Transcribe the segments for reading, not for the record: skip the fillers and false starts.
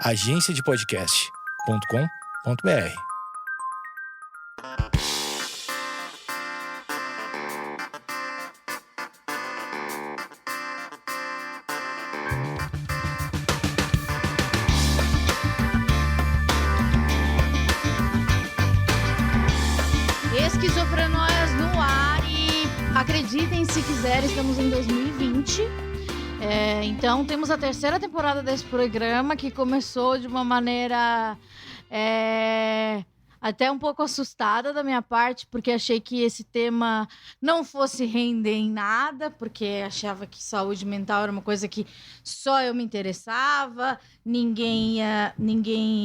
agenciadepodcast.com.br. Esquizofrenóias no ar e acreditem se quiserem, estamos em 2020. Então temos a terceira temporada desse programa que começou de uma maneira até um pouco assustada da minha parte, porque achei que esse tema não fosse render em nada, porque achava que saúde mental era uma coisa que só eu me interessava, ninguém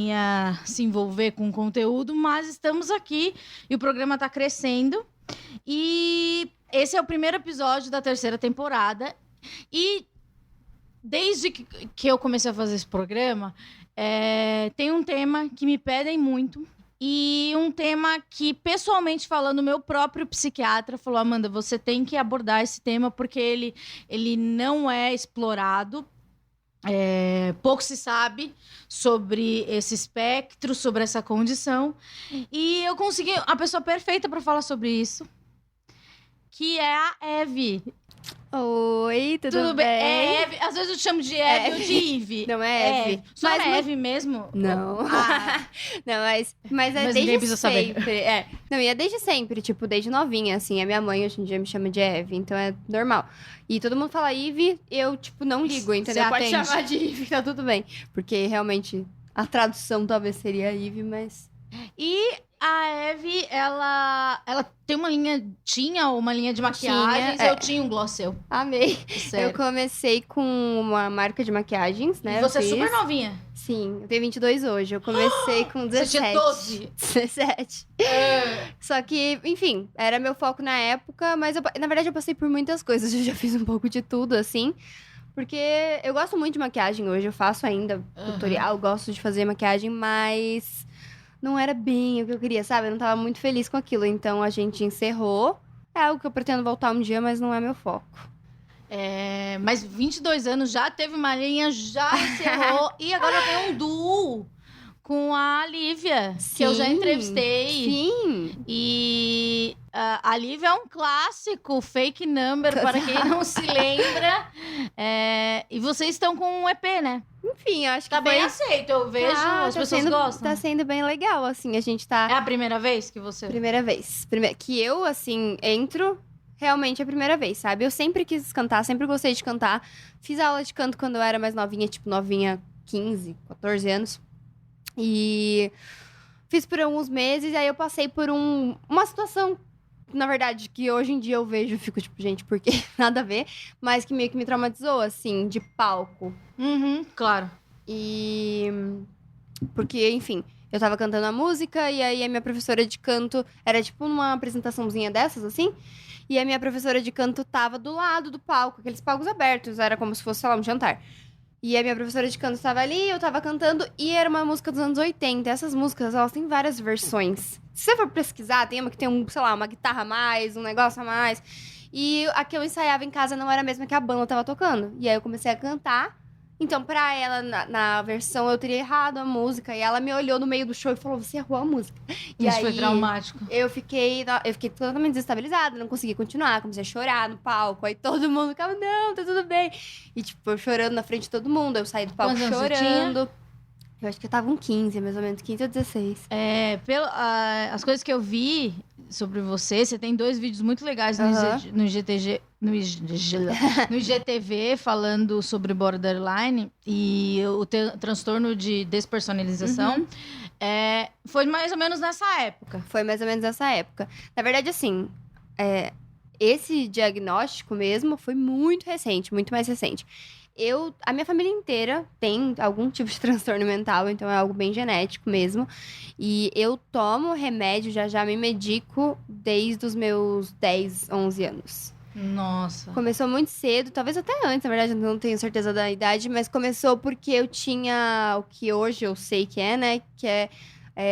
ia se envolver com o conteúdo, mas estamos aqui e o programa está crescendo. E esse é o primeiro episódio da terceira temporada. E desde que eu comecei a fazer esse programa, tem um tema que me pedem muito. E um tema que, pessoalmente falando, meu próprio psiquiatra falou: Amanda, você tem que abordar esse tema porque ele não é explorado. Pouco se sabe sobre esse espectro, sobre essa condição. E eu consegui a pessoa perfeita para falar sobre isso, que é a Eve. Oi, tudo bem? Eve. Às vezes eu te chamo de Eve ou de Ive. Não é Eve. Só mas é Eve mesmo? Não. Não, mas desde ninguém precisa sempre. Não, e é desde sempre, tipo, desde novinha, assim. A minha mãe hoje em dia me chama de Eve, então é normal. E todo mundo fala Ive, eu, tipo, não ligo, entendeu? Pode chamar de Ive, tá tudo bem. Porque, realmente, a tradução talvez seria Ive, mas... E a Eve, ela tem uma linha de maquiagens. Eu tinha um gloss seu. Amei. Sério. Eu comecei com uma marca de maquiagens, né? E você é super novinha. Sim, eu tenho 22 hoje. Eu comecei com 17. Você tinha 12? 17. Só que, enfim, era meu foco na época, mas na verdade eu passei por muitas coisas. Eu já fiz um pouco de tudo, assim. Porque eu gosto muito de maquiagem hoje, eu faço ainda tutorial, gosto de fazer maquiagem, mas não era bem o que eu queria, sabe? Eu não tava muito feliz com aquilo, então a gente encerrou. É algo que eu pretendo voltar um dia, mas não é meu foco. Mas 22 anos, já teve uma linha, já encerrou. E agora tem um duo com a Lívia, que eu já entrevistei. Sim. E a Lívia é um clássico, fake number, para quem não se lembra. E vocês estão com um EP, né? Enfim, eu acho que tá bem aceito, eu vejo, as pessoas gostam. Tá sendo bem legal, assim, a gente tá... É a primeira vez que você... Primeira vez. Que eu, assim, entro... Realmente é a primeira vez, sabe? Eu sempre quis cantar, sempre gostei de cantar. Fiz aula de canto quando eu era mais novinha, tipo, 15, 14 anos. E fiz por alguns meses, e aí eu passei por uma situação, na verdade, que hoje em dia eu vejo e fico tipo, gente, por quê? Nada a ver. Mas que meio que me traumatizou, assim, de palco. Claro. E... Porque, enfim, eu tava cantando a música, e aí a minha professora de canto... Era tipo uma apresentaçãozinha dessas, assim. E a minha professora de canto tava do lado do palco, aqueles palcos abertos, era como se fosse, sei lá, um jantar. E a minha professora de canto estava ali, eu tava cantando, e era uma música dos anos 80. Essas músicas, elas têm várias versões. Se você for pesquisar, tem uma que tem, sei lá, uma guitarra a mais, um negócio a mais. E a que eu ensaiava em casa não era a mesma que a banda tava tocando. E aí eu comecei a cantar. Então, pra ela, na versão, eu teria errado a música. E ela me olhou no meio do show e falou, você errou a música. E isso aí, foi traumático. Eu fiquei totalmente desestabilizada, não consegui continuar. Comecei a chorar no palco. Aí todo mundo ficava, não, tá tudo bem. E, tipo, eu chorando na frente de todo mundo. Eu saí do palco chorando. Eu acho que eu tava com 15, mais ou menos, 15 ou 16. As coisas que eu vi sobre você tem 2 vídeos muito legais no IGTV falando sobre borderline e o transtorno de despersonalização. Foi mais ou menos nessa época. Foi mais ou menos nessa época. Na verdade, assim, esse diagnóstico mesmo foi muito recente, muito mais recente. A minha família inteira tem algum tipo de transtorno mental, então é algo bem genético mesmo. E eu tomo remédio, já me medico desde os meus 10, 11 anos. Nossa. Começou muito cedo, talvez até antes, na verdade, eu não tenho certeza da idade, mas começou porque eu tinha o que hoje eu sei que é, né? Que é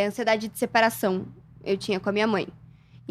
ansiedade de separação. Eu tinha com a minha mãe.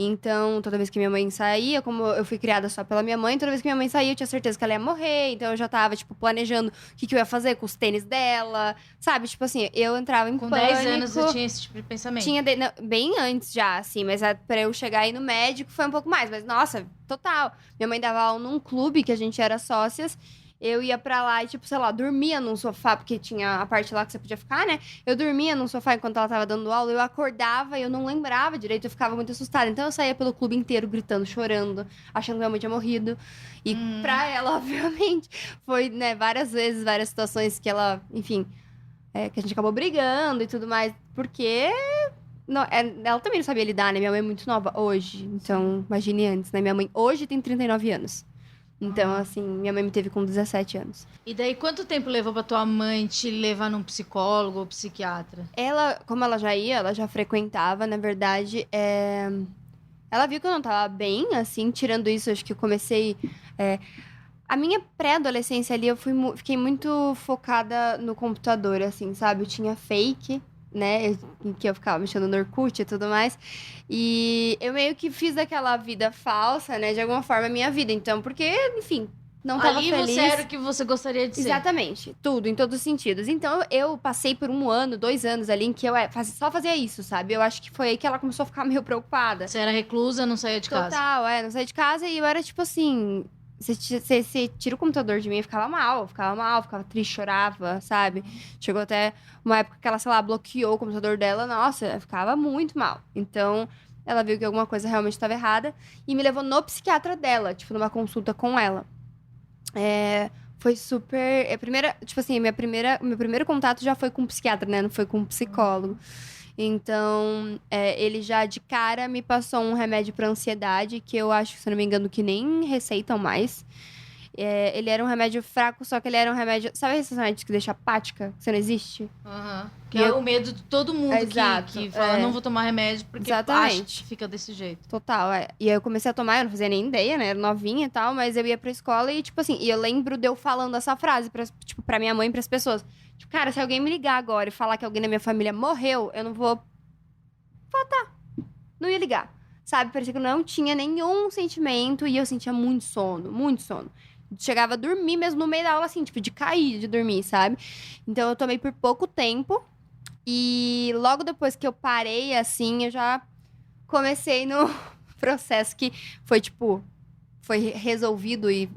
Então, toda vez que minha mãe saía, como eu fui criada só pela minha mãe, toda vez que minha mãe saía, eu tinha certeza que ela ia morrer. Então, eu já tava, tipo, planejando o que eu ia fazer com os tênis dela, sabe? Tipo assim, eu entrava em Com pânico. 10 anos você tinha esse tipo de pensamento. Tinha não, bem antes já, assim, mas pra eu chegar aí no médico foi um pouco mais. Mas, nossa, total. Minha mãe dava aula num clube que a gente era sócias. Eu ia pra lá e, tipo, sei lá, dormia num sofá, porque tinha a parte lá que você podia ficar, né? Eu dormia num sofá enquanto ela tava dando aula, eu acordava e eu não lembrava direito, eu ficava muito assustada. Então eu saía pelo clube inteiro gritando, chorando, achando que minha mãe tinha morrido. E pra ela, obviamente, foi, né, várias vezes, várias situações que ela, enfim, que a gente acabou brigando e tudo mais, porque não, ela também não sabia lidar, né? Minha mãe é muito nova hoje, então imagine antes, né? Minha mãe hoje tem 39 anos. Então, assim, minha mãe me teve com 17 anos. E daí, quanto tempo levou pra tua mãe te levar num psicólogo ou psiquiatra? Ela, como ela já ia, ela já frequentava, na verdade, ela viu que eu não tava bem, assim, tirando isso, acho que eu comecei... A minha pré-adolescência ali, fiquei muito focada no computador, assim, sabe? Eu tinha fake, né? Em que eu ficava mexendo no Orkut e tudo mais. E eu meio que fiz aquela vida falsa, né? De alguma forma, a minha vida. Então, porque, enfim, não tava Ali feliz. você era o que você gostaria de ser. Exatamente. Tudo, em todos os sentidos. Então, eu passei por 1 ano, 2 anos ali em que eu só fazia isso, sabe? Eu acho que foi aí que ela começou a ficar meio preocupada. Você era reclusa, não saía de casa. Total, não saía de casa e eu era tipo assim... Você tira o computador de mim, eu ficava mal, ficava triste, chorava, sabe? Chegou até uma época que ela, sei lá, bloqueou o computador dela, nossa, eu ficava muito mal. Então, ela viu que alguma coisa realmente estava errada e me levou no psiquiatra dela, tipo, numa consulta com ela. Foi super... Tipo assim, meu primeiro contato já foi com um psiquiatra, né? Não foi com um psicólogo. Então, ele já de cara me passou um remédio pra ansiedade, que eu acho, se não me engano, que nem receitam mais. Ele era um remédio fraco, só que ele era um remédio... Sabe esses remédios que deixa apática? Que você não existe? Que é o medo de todo mundo que fala, não vou tomar remédio porque acha que fica desse jeito. Total, E aí eu comecei a tomar, eu não fazia nem ideia, né? Era novinha e tal, mas eu ia pra escola e, tipo assim... E eu lembro de eu falando essa frase pra minha mãe e pras pessoas. Tipo, cara, se alguém me ligar agora e falar que alguém da minha família morreu, eu não vou... Não ia ligar, sabe? Parecia que eu não tinha nenhum sentimento e eu sentia muito sono, muito sono. Chegava a dormir mesmo no meio da aula, assim, tipo, de cair, de dormir, sabe? Então, eu tomei por pouco tempo e logo depois que eu parei, assim, eu já comecei no processo que foi, tipo... Foi resolvido e,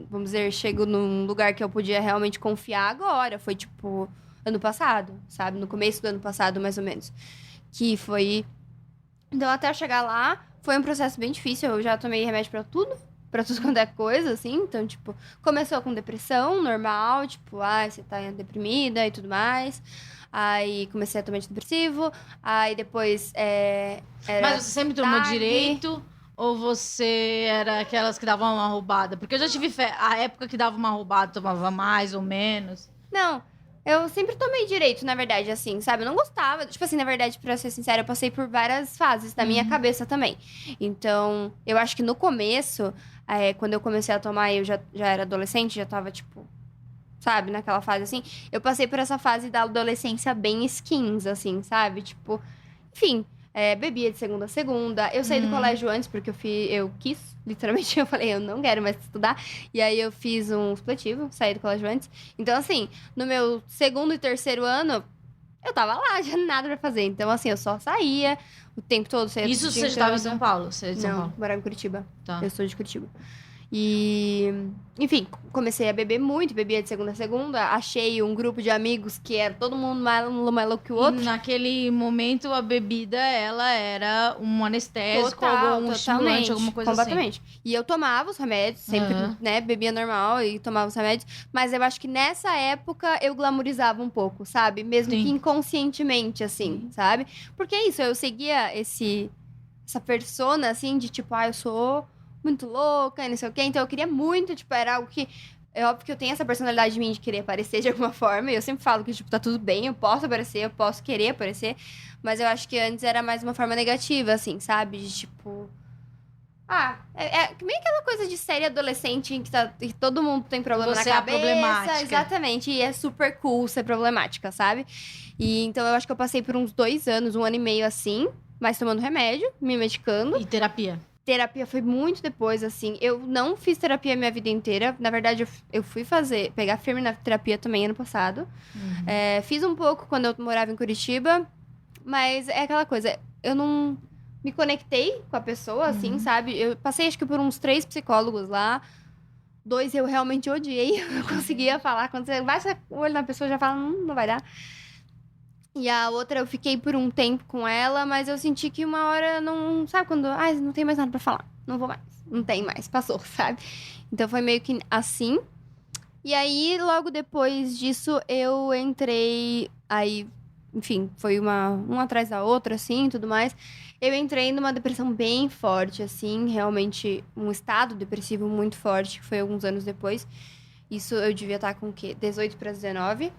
vamos dizer, chego num lugar que eu podia realmente confiar agora. Foi, tipo, ano passado, sabe? No começo do ano passado, mais ou menos. Que foi... Então, até eu chegar lá, foi um processo bem difícil. Eu já tomei remédio pra tudo quanto é coisa, assim. Então, tipo, começou com depressão normal, tipo, você tá deprimida e tudo mais. Aí comecei a tomar antidepressivo. Aí depois Mas você sempre tomou TAG. direito? Ou você era aquelas que davam uma roubada? Porque eu já tive a época que dava uma roubada, tomava mais ou menos. Não, eu sempre tomei direito, na verdade, assim, sabe? Eu não gostava. Tipo assim, na verdade, pra ser sincera, eu passei por várias fases da minha cabeça também. Então, eu acho que no começo, quando eu comecei a tomar, eu já era adolescente, já tava, tipo... Sabe? Naquela fase, assim. Eu passei por essa fase da adolescência bem skins, assim, sabe? Tipo... Enfim... bebia de segunda a segunda. Eu saí do colégio antes, porque eu quis. Literalmente, eu falei, eu não quero mais estudar. E aí, eu fiz um supletivo, saí do colégio antes. Então, assim, no meu 2º e 3º ano, eu tava lá, já nada pra fazer. Então, assim, eu só saía o tempo todo. Isso você já tava em São Paulo? Você é de São Paulo? Morava em Curitiba. Tá. Eu sou de Curitiba. E, enfim, comecei a beber muito, bebia de segunda a segunda. Achei um grupo de amigos que era todo mundo mais louco que o outro. E naquele momento, a bebida, ela era um anestésico, um estimulante, alguma coisa completamente. assim. E eu tomava os remédios, sempre, né, bebia normal e tomava os remédios. Mas eu acho que nessa época, eu glamourizava um pouco, sabe? Mesmo que inconscientemente, assim, sabe? Porque é isso, eu seguia essa persona, assim, de tipo, eu sou... muito louca e não sei o quê. Então, eu queria muito, tipo, era algo que... É óbvio que eu tenho essa personalidade de mim de querer aparecer de alguma forma. E eu sempre falo que, tipo, tá tudo bem, eu posso aparecer, eu posso querer aparecer. Mas eu acho que antes era mais uma forma negativa, assim, sabe? De, tipo... meio aquela coisa de série adolescente em que todo mundo tem problema na cabeça. Você é problemática. Exatamente. E é super cool ser problemática, sabe? E então, eu acho que eu passei por uns 2 anos, 1 ano e meio, assim... mas tomando remédio, me medicando. E terapia? Terapia foi muito depois, assim. Eu não fiz terapia a minha vida inteira. Na verdade, eu fui pegar firme na terapia também ano passado. Fiz um pouco quando eu morava em Curitiba. Mas é aquela coisa, eu não me conectei com a pessoa, assim, sabe? Eu passei, acho que por uns 3 psicólogos lá. 2 eu realmente odiei. Eu não conseguia falar. Quando você baixa o olho na pessoa, já fala, não vai dar. E a outra, eu fiquei por um tempo com ela, mas eu senti que uma hora não... Sabe quando... não tem mais nada pra falar. Não vou mais. Não tem mais. Passou, sabe? Então, foi meio que assim. E aí, logo depois disso, eu entrei... Aí, enfim, foi uma atrás da outra, assim, e tudo mais. Eu entrei numa depressão bem forte, assim. Realmente, um estado depressivo muito forte, que foi alguns anos depois. Isso eu devia estar com o quê? 18 para 19.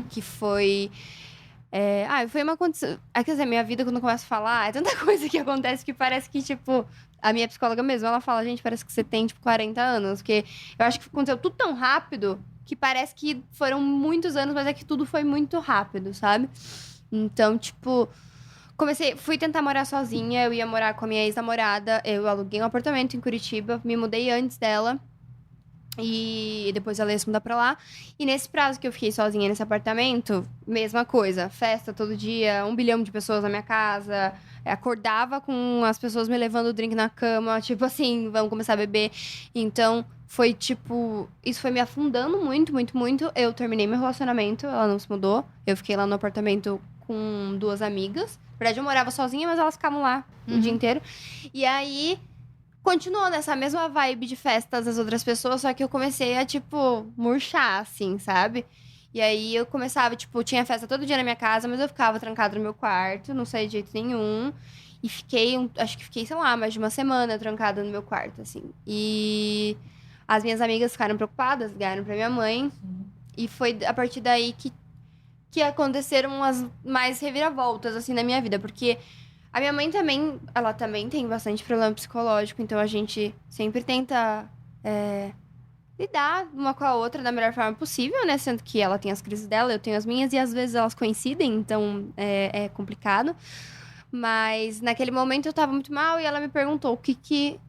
Que foi... foi uma condição... Quer dizer, minha vida, quando eu começo a falar, é tanta coisa que acontece que parece que, tipo... A minha psicóloga mesmo, ela fala, gente, parece que você tem, tipo, 40 anos. Porque eu acho que aconteceu tudo tão rápido que parece que foram muitos anos, mas é que tudo foi muito rápido, sabe? Então, tipo... Fui tentar morar sozinha, eu ia morar com a minha ex-namorada. Eu aluguei um apartamento em Curitiba, me mudei antes dela. E depois ela ia se mudar pra lá. E nesse prazo que eu fiquei sozinha nesse apartamento, mesma coisa. Festa todo dia, 1 bilhão de pessoas na minha casa. Acordava com as pessoas me levando drink na cama. Tipo assim, vamos começar a beber. Então, foi tipo... Isso foi me afundando muito, muito, muito. Eu terminei meu relacionamento, ela não se mudou. Eu fiquei lá no apartamento com 2 amigas. Na verdade, eu morava sozinha, mas elas ficavam lá o dia inteiro. E aí... Continuou nessa mesma vibe de festas das outras pessoas, só que eu comecei a, tipo, murchar, assim, sabe? E aí eu começava, tipo, tinha festa todo dia na minha casa, mas eu ficava trancada no meu quarto, não saía de jeito nenhum. E acho que fiquei, sei lá, mais de uma semana trancada no meu quarto, assim. E as minhas amigas ficaram preocupadas, ligaram pra minha mãe. E foi a partir daí que aconteceram as mais reviravoltas, assim, na minha vida, porque... A minha mãe também, ela também tem bastante problema psicológico, então a gente sempre tenta lidar uma com a outra da melhor forma possível, né? Sendo que ela tem as crises dela, eu tenho as minhas, e às vezes elas coincidem, então é complicado. Mas naquele momento eu tava muito mal e ela me perguntou o que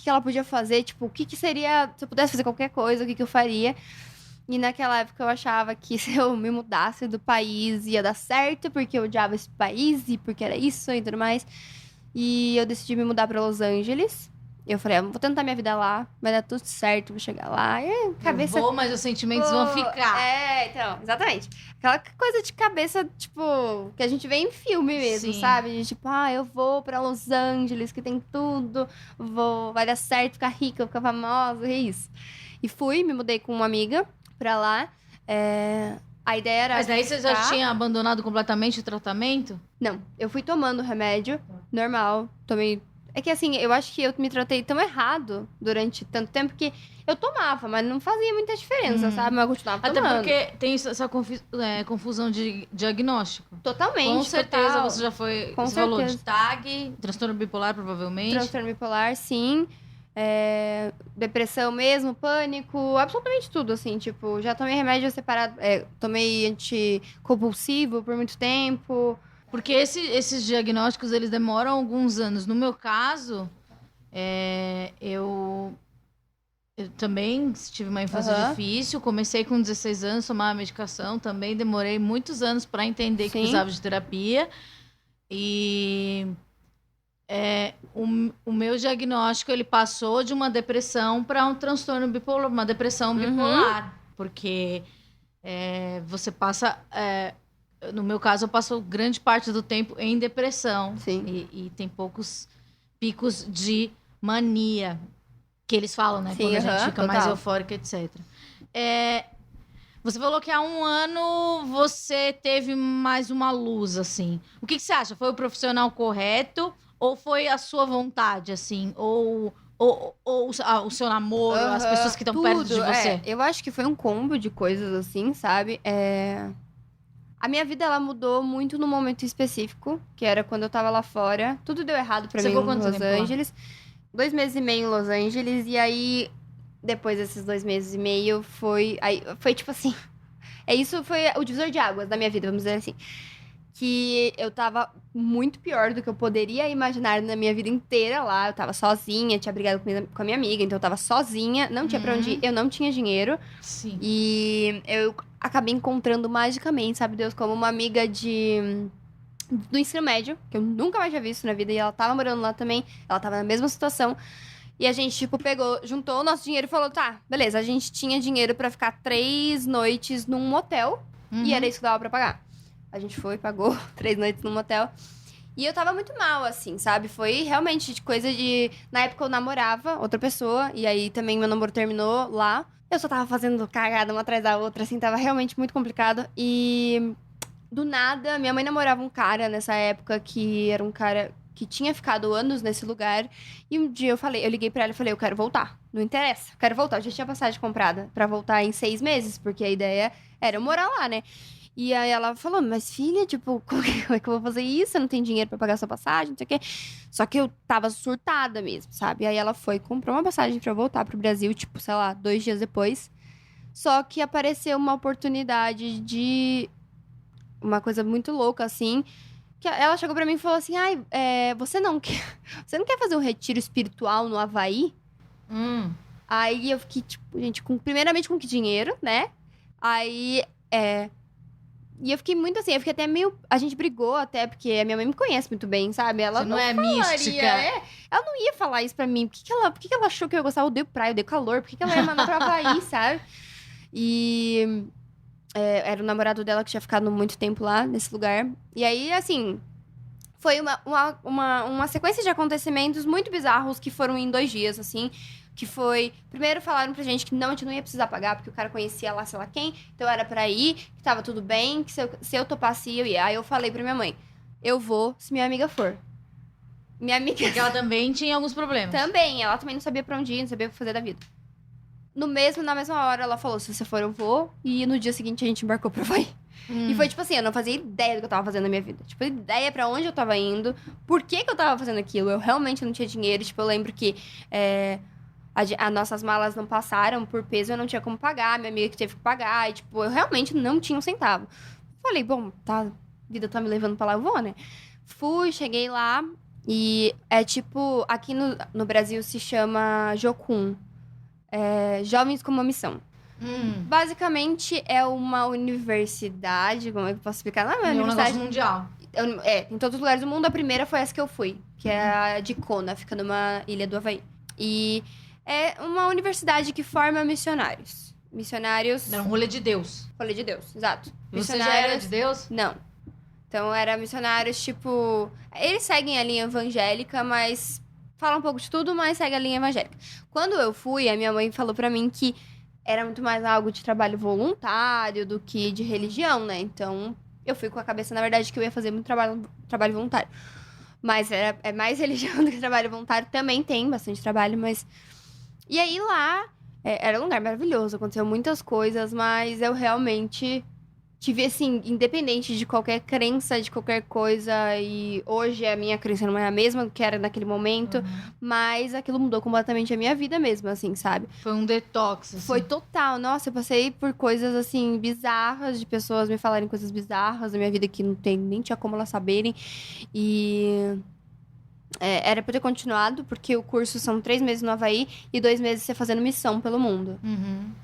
ela podia fazer, tipo, o que seria, se eu pudesse fazer qualquer coisa, o que eu faria. E naquela época eu achava que se eu me mudasse do país ia dar certo, porque eu odiava esse país e porque era isso e tudo mais. E eu decidi me mudar pra Los Angeles. Eu falei, vou tentar minha vida lá, vai dar tudo certo, vou chegar lá. E cabeça... Eu vou, mas os sentimentos vão ficar. Então, exatamente. Aquela coisa de cabeça, tipo, que a gente vê em filme mesmo, Sim. sabe? De tipo, eu vou pra Los Angeles, que tem tudo, vai dar certo, ficar rica, ficar famosa, é isso. E fui, me mudei com uma amiga pra lá. A ideia era... Mas daí você já tinha abandonado completamente o tratamento? Não, eu fui tomando remédio, normal, tomei... É que assim, eu acho que eu me tratei tão errado durante tanto tempo que eu tomava, mas não fazia muita diferença, sabe? Mas eu continuava tomando. Até porque tem essa confusão de diagnóstico. Totalmente, Com certeza total. você já foi... Com você falou de certeza. TAG, transtorno bipolar, provavelmente. Transtorno bipolar, sim. Depressão mesmo, pânico, absolutamente tudo, assim, tipo, já tomei remédio separado, tomei anticonvulsivo por muito tempo. Porque esses diagnósticos, eles demoram alguns anos. No meu caso, eu também tive uma infância difícil, comecei com 16 anos a tomar a medicação, também demorei muitos anos para entender que precisava de terapia. E... o meu diagnóstico, ele passou de uma depressão para um transtorno bipolar, uma depressão bipolar. Porque você passa... no meu caso, eu passo grande parte do tempo em depressão. Sim. E tem poucos picos de mania, que eles falam, né? Sim, quando a gente fica mais total. eufórica, etc. Você falou que há um ano você teve mais uma luz, assim. O que você acha? Foi o profissional correto ou foi a sua vontade, assim? Ou o seu namoro, as pessoas que estão perto de você? Eu acho que foi um combo de coisas assim, sabe? A minha vida, ela mudou muito num momento específico, que era quando eu tava lá fora. Tudo deu errado pra Você mim ficou em quanto Los tempo lá? Angeles. 2 meses e meio em Los Angeles. E aí, depois desses 2 meses e meio, foi tipo assim... Isso foi o divisor de águas da minha vida, vamos dizer assim. que eu tava muito pior do que eu poderia imaginar na minha vida inteira lá. Eu tava sozinha, tinha brigado com a minha amiga, então eu tava sozinha, não tinha pra onde ir, eu não tinha dinheiro. Sim. E eu acabei encontrando magicamente, sabe Deus, como uma amiga do ensino médio, que eu nunca mais tinha visto na vida, e ela tava morando lá também, ela tava na mesma situação. E a gente, tipo, juntou o nosso dinheiro e falou, tá, beleza, a gente tinha dinheiro pra ficar 3 noites num motel, e era isso que dava pra pagar. A gente foi, pagou 3 noites num motel. E eu tava muito mal, assim, sabe? Foi realmente coisa de... Na época eu namorava outra pessoa, e aí também meu namoro terminou lá. Eu só tava fazendo cagada uma atrás da outra, assim, tava realmente muito complicado. E do nada, minha mãe namorava um cara nessa época que era um cara que tinha ficado anos nesse lugar. E um dia eu liguei pra ela e falei, eu quero voltar. Não interessa, eu quero voltar. Eu já tinha passagem comprada pra voltar em 6 meses, porque a ideia era eu morar lá, né? E aí ela falou, mas filha, tipo, como é que eu vou fazer isso? Eu não tenho dinheiro pra pagar sua passagem, não sei o quê. Só que eu tava surtada mesmo, sabe? Aí ela foi, comprou uma passagem pra eu voltar pro Brasil, tipo, sei lá, 2 dias depois. Só que apareceu uma oportunidade de... Uma coisa muito louca, assim. Que ela chegou pra mim e falou assim, ai, você não quer fazer um retiro espiritual no Havaí? Aí eu fiquei, tipo, gente, primeiramente com que dinheiro, né? Aí, E eu fiquei muito assim, eu fiquei até meio... A gente brigou até, porque a minha mãe me conhece muito bem, sabe? Ela Você não é falaria, mística. Ela não ia falar isso pra mim. Por que ela achou que eu ia gostar? Eu odeio praia, eu odeio calor. Por que ela ia mandar pra Havaí, sabe? E... era o namorado dela que tinha ficado muito tempo lá, nesse lugar. E aí, assim... Foi uma sequência de acontecimentos muito bizarros que foram em 2 dias, assim... Que foi... Primeiro falaram pra gente que não, a gente não ia precisar pagar, porque o cara conhecia lá, sei lá quem. Então era pra ir, que tava tudo bem, que se eu topasse, eu ia. Aí eu falei pra minha mãe, eu vou se minha amiga for. Minha amiga... Porque ela também tinha alguns problemas. Também, ela também não sabia pra onde ir, não sabia o que fazer da vida. Na mesma hora, ela falou, se você for, eu vou. E no dia seguinte, a gente embarcou pro Havaí. E foi tipo assim, eu não fazia ideia do que eu tava fazendo na minha vida. Tipo, ideia pra onde eu tava indo, por que eu tava fazendo aquilo. Eu realmente não tinha dinheiro. Tipo, eu lembro que... As nossas malas não passaram por peso, eu não tinha como pagar, minha amiga que teve que pagar, e, tipo, eu realmente não tinha um centavo. Falei, bom, tá, a vida tá me levando pra lá, eu vou, né? Fui, cheguei lá, e tipo, aqui no Brasil se chama Jocum, Jovens com uma Missão. Basicamente, é uma universidade, como é que eu posso explicar? Não é uma universidade... um negócio mundial. Em todos os lugares do mundo, a primeira foi essa que eu fui, que é a de Kona, fica numa ilha do Havaí. E... é uma universidade que forma missionários. Missionários... Era um rolê de Deus. Rolê de Deus, exato. Você já era de Deus? Não. Então, era missionários, tipo... Eles seguem a linha evangélica, mas... Fala um pouco de tudo, mas segue a linha evangélica. Quando eu fui, a minha mãe falou pra mim que era muito mais algo de trabalho voluntário do que de religião, né? Então, eu fui com a cabeça, na verdade, que eu ia fazer muito trabalho voluntário. Mas é mais religião do que trabalho voluntário. Também tem bastante trabalho, mas... E aí lá, era um lugar maravilhoso, aconteceu muitas coisas, mas eu realmente tive, assim, independente de qualquer crença, de qualquer coisa, e hoje a minha crença não é a mesma que era naquele momento, mas aquilo mudou completamente a minha vida mesmo, assim, sabe? Foi um detox, assim. Foi total, nossa, eu passei por coisas, assim, bizarras, de pessoas me falarem coisas bizarras da minha vida que nem tinha como elas saberem, e... era pra ter continuado, porque o curso são 3 meses no Havaí e 2 meses você fazendo missão pelo mundo.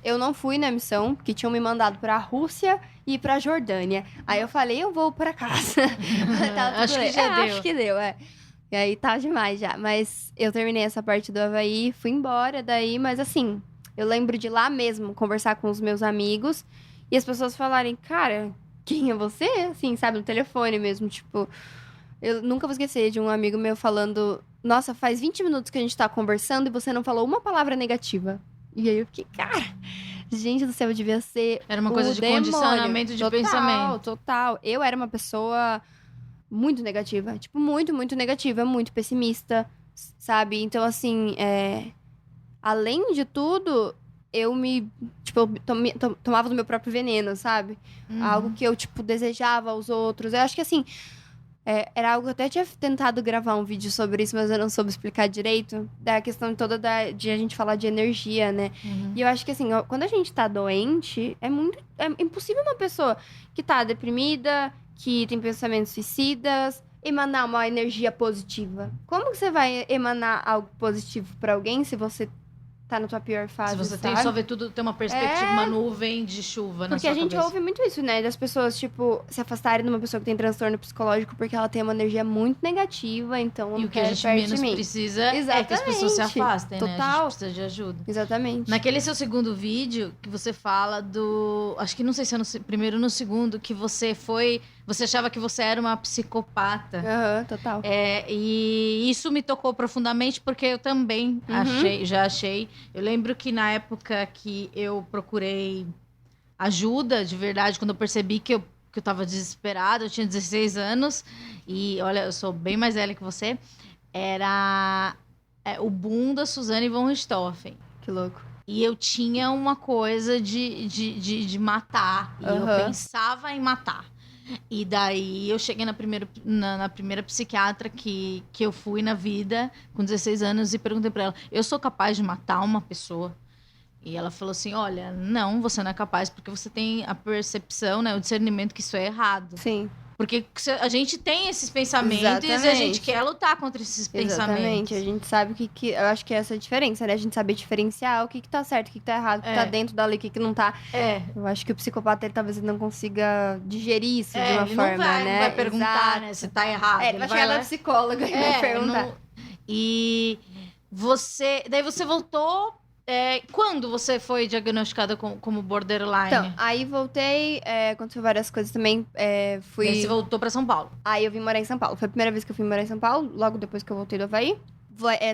Eu não fui na missão, porque tinham me mandado pra Rússia e pra Jordânia. Aí eu falei, eu vou pra casa. Acho que já deu. Acho que deu, E aí tá demais já. Mas eu terminei essa parte do Havaí, fui embora daí, mas assim, eu lembro de lá mesmo, conversar com os meus amigos e as pessoas falarem, cara, quem é você? Assim, sabe, no telefone mesmo, tipo... Eu nunca vou esquecer de um amigo meu falando... Nossa, faz 20 minutos que a gente tá conversando e você não falou uma palavra negativa. E aí eu fiquei, cara... Gente do céu, eu devia ser Era uma coisa de condicionamento de pensamento. Total. Eu era uma pessoa muito negativa. Tipo, muito, muito negativa. Muito pessimista, sabe? Então, assim... além de tudo... Eu Tipo, eu tomava do meu próprio veneno, sabe? Algo que eu, tipo, desejava aos outros. Eu acho que, assim... era algo que eu até tinha tentado gravar um vídeo sobre isso, mas eu não soube explicar direito. Da questão toda de a gente falar de energia, né? E eu acho que, assim, quando a gente tá doente, é impossível uma pessoa que tá deprimida, que tem pensamentos suicidas, emanar uma energia positiva. Como que você vai emanar algo positivo pra alguém se você tá na tua pior fase, Se você sabe? só vê tudo, tem uma perspectiva, uma nuvem de chuva na Porque sua a gente cabeça. ouve muito isso, né? Das pessoas, tipo, se afastarem de uma pessoa que tem transtorno psicológico porque ela tem uma energia muito negativa, então E não o que a quer gente perto de menos mim. precisa é que as pessoas se Exatamente. afastem, né? A gente Total. precisa de ajuda. Exatamente. Naquele seu segundo vídeo, que você fala do... Acho que não sei se é no primeiro ou no segundo, que você foi... Você achava que você era uma psicopata. Aham, total. E isso me tocou profundamente, porque eu também já achei. Eu lembro que na época que eu procurei ajuda, de verdade, quando eu percebi que eu tava desesperada, eu tinha 16 anos, e olha, eu sou bem mais velha que você, era o boom da Suzane von Richthofen. Que louco. E eu tinha uma coisa de matar, e eu pensava em matar. E daí eu cheguei na primeira psiquiatra que eu fui na vida, com 16 anos, e perguntei pra ela: eu sou capaz de matar uma pessoa? E ela falou assim: olha, não, você não é capaz, porque você tem a percepção, né, o discernimento que isso é errado. Sim. Porque a gente tem esses pensamentos e a Exatamente. gente quer lutar contra esses pensamentos. Exatamente. A gente sabe o que... Eu acho que é essa a diferença, né? A gente saber diferenciar o que tá certo, o que tá errado, o que tá dentro dali, o que não tá. Eu acho que o psicopata, ele talvez ele não consiga digerir isso de uma ele forma, não né? vai perguntar, né, se tá errado. Ele vai chegar na psicóloga e vai perguntar. E daí você voltou... quando você foi diagnosticada como borderline? Então, aí voltei, aconteceu várias coisas também, fui... Daí você voltou pra São Paulo. Aí eu vim morar em São Paulo. Foi a primeira vez que eu fui morar em São Paulo, logo depois que eu voltei do Havaí.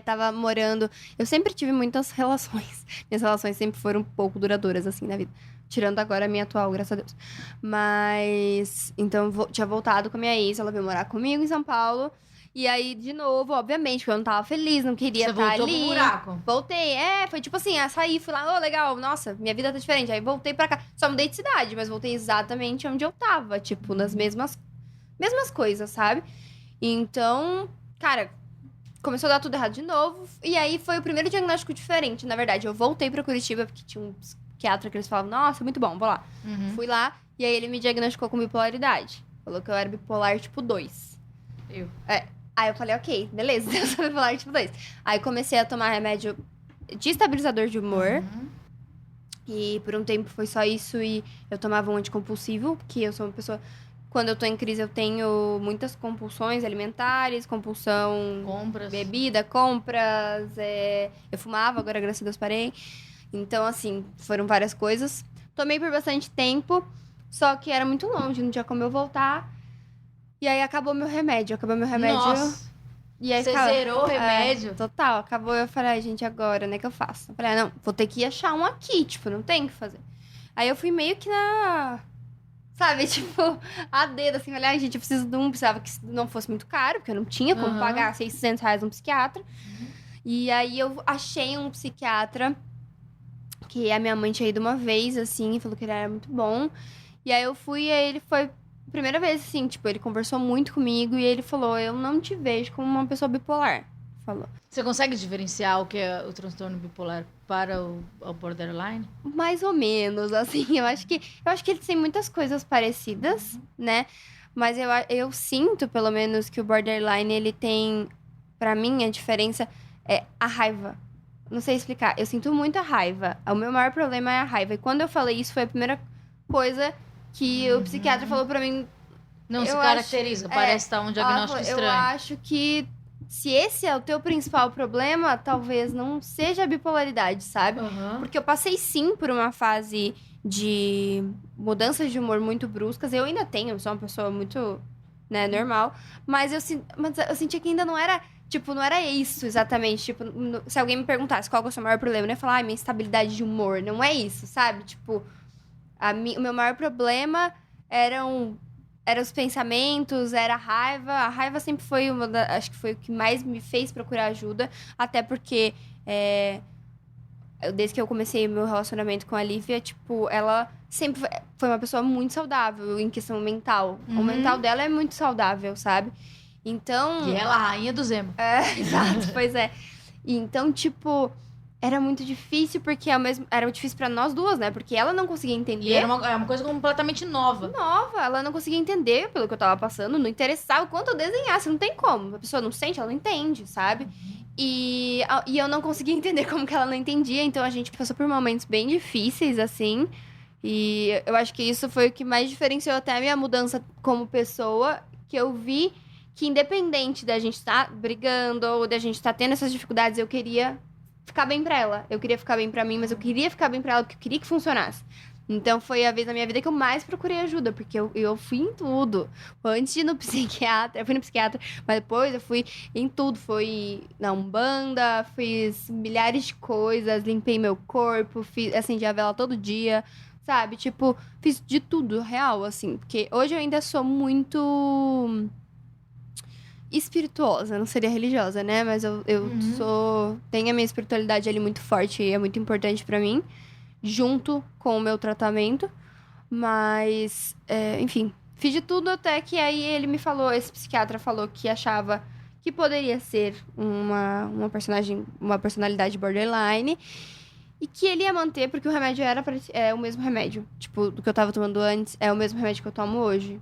Tava morando... Eu sempre tive muitas relações. Minhas relações sempre foram um pouco duradouras, assim, na vida. Tirando agora a minha atual, graças a Deus. Mas... Então, tinha voltado com a minha ex, ela veio morar comigo em São Paulo. E aí, de novo, obviamente, porque eu não tava feliz, não queria estar ali. Você voltou pro buraco. Voltei, foi tipo assim, saí, fui lá, legal, nossa, minha vida tá diferente. Aí voltei pra cá, só mudei de cidade, mas voltei exatamente onde eu tava, tipo, nas mesmas coisas, sabe? Então, cara, começou a dar tudo errado de novo. E aí, foi o primeiro diagnóstico diferente, na verdade. Eu voltei pra Curitiba, porque tinha um psiquiatra que eles falavam, nossa, muito bom, vou lá. Fui lá, e aí ele me diagnosticou com bipolaridade. Falou que eu era bipolar tipo 2. Aí eu falei, ok, beleza, eu sou bipolar tipo 2. Aí comecei a tomar remédio de estabilizador de humor. E por um tempo foi só isso. E eu tomava um anticompulsivo, que eu sou uma pessoa... Quando eu tô em crise, eu tenho muitas compulsões alimentares, compulsão... Compras. Bebida, compras. Eu fumava, agora graças a Deus parei. Então, assim, foram várias coisas. Tomei por bastante tempo, só que era muito longe, não tinha como eu voltar. E aí acabou meu remédio. Nossa! E aí Você zerou o remédio? Total, acabou. Eu falei, ai, gente, agora, né, que eu faço? Eu falei, não, vou ter que achar um aqui, tipo, não tem o que fazer. Aí eu fui meio que sabe, tipo, a dedo, assim, olha, ai, gente, eu preciso de precisava que não fosse muito caro, porque eu não tinha como pagar R$600 um psiquiatra. E aí eu achei um psiquiatra que a minha mãe tinha ido uma vez, assim, falou que ele era muito bom. E aí eu fui e aí ele foi... Primeira vez, assim, tipo, ele conversou muito comigo e ele falou, eu não te vejo como uma pessoa bipolar. Falou. Você consegue diferenciar o que é o transtorno bipolar para o borderline? Mais ou menos, assim, eu acho que eles têm muitas coisas parecidas, né? Mas eu sinto, pelo menos, que o borderline, ele tem, pra mim, a diferença é a raiva. Não sei explicar, eu sinto muita raiva. O meu maior problema é a raiva. E quando eu falei isso, foi a primeira coisa que o psiquiatra falou pra mim. Não se caracteriza, parece estar um diagnóstico estranho. Eu acho que se esse é o teu principal problema, talvez não seja a bipolaridade, sabe? Porque eu passei sim por uma fase de mudanças de humor muito bruscas. Eu ainda tenho, sou uma pessoa muito, né, normal. Mas eu sentia que ainda não era, tipo, não era isso exatamente. Tipo, se alguém me perguntasse qual que é o seu maior problema, eu ia falar, minha instabilidade de humor. Não é isso, sabe? Tipo... O meu maior problema eram os pensamentos, era a raiva. A raiva sempre foi acho que foi o que mais me fez procurar ajuda. Até porque, desde que eu comecei meu relacionamento com a Lívia, tipo, ela sempre foi uma pessoa muito saudável em questão mental. O mental dela é muito saudável, sabe? Então... E ela, a rainha do Zemo. Exato, pois é. Então, tipo... era muito difícil, porque era difícil pra nós duas, né? Porque ela não conseguia entender. E era uma coisa completamente nova. Nova, ela não conseguia entender pelo que eu tava passando, não interessava o quanto eu desenhasse, não tem como. A pessoa não sente, ela não entende, sabe? E eu não conseguia entender como que ela não entendia, então a gente passou por momentos bem difíceis, assim. E eu acho que isso foi o que mais diferenciou até a minha mudança como pessoa, que eu vi que independente da gente estar brigando ou da gente estar tendo essas dificuldades, eu queria ficar bem pra ela. Eu queria ficar bem pra mim, mas eu queria ficar bem pra ela porque eu queria que funcionasse. Então foi a vez na minha vida que eu mais procurei ajuda, porque eu fui em tudo. Antes de ir no psiquiatra, eu fui no psiquiatra, mas depois eu fui em tudo. Fui na Umbanda, fiz milhares de coisas, limpei meu corpo, acendi a vela todo dia, sabe? Tipo, fiz de tudo, real, assim. Porque hoje eu ainda sou muito espirituosa, não seria religiosa, né? Mas eu tenho a minha espiritualidade ali muito forte e é muito importante pra mim, junto com o meu tratamento. Mas, enfim, fiz de tudo até que aí ele me falou, esse psiquiatra falou que achava que poderia ser uma personalidade borderline e que ele ia manter, porque o remédio era o mesmo remédio. Tipo, do que eu tava tomando antes, é o mesmo remédio que eu tomo hoje.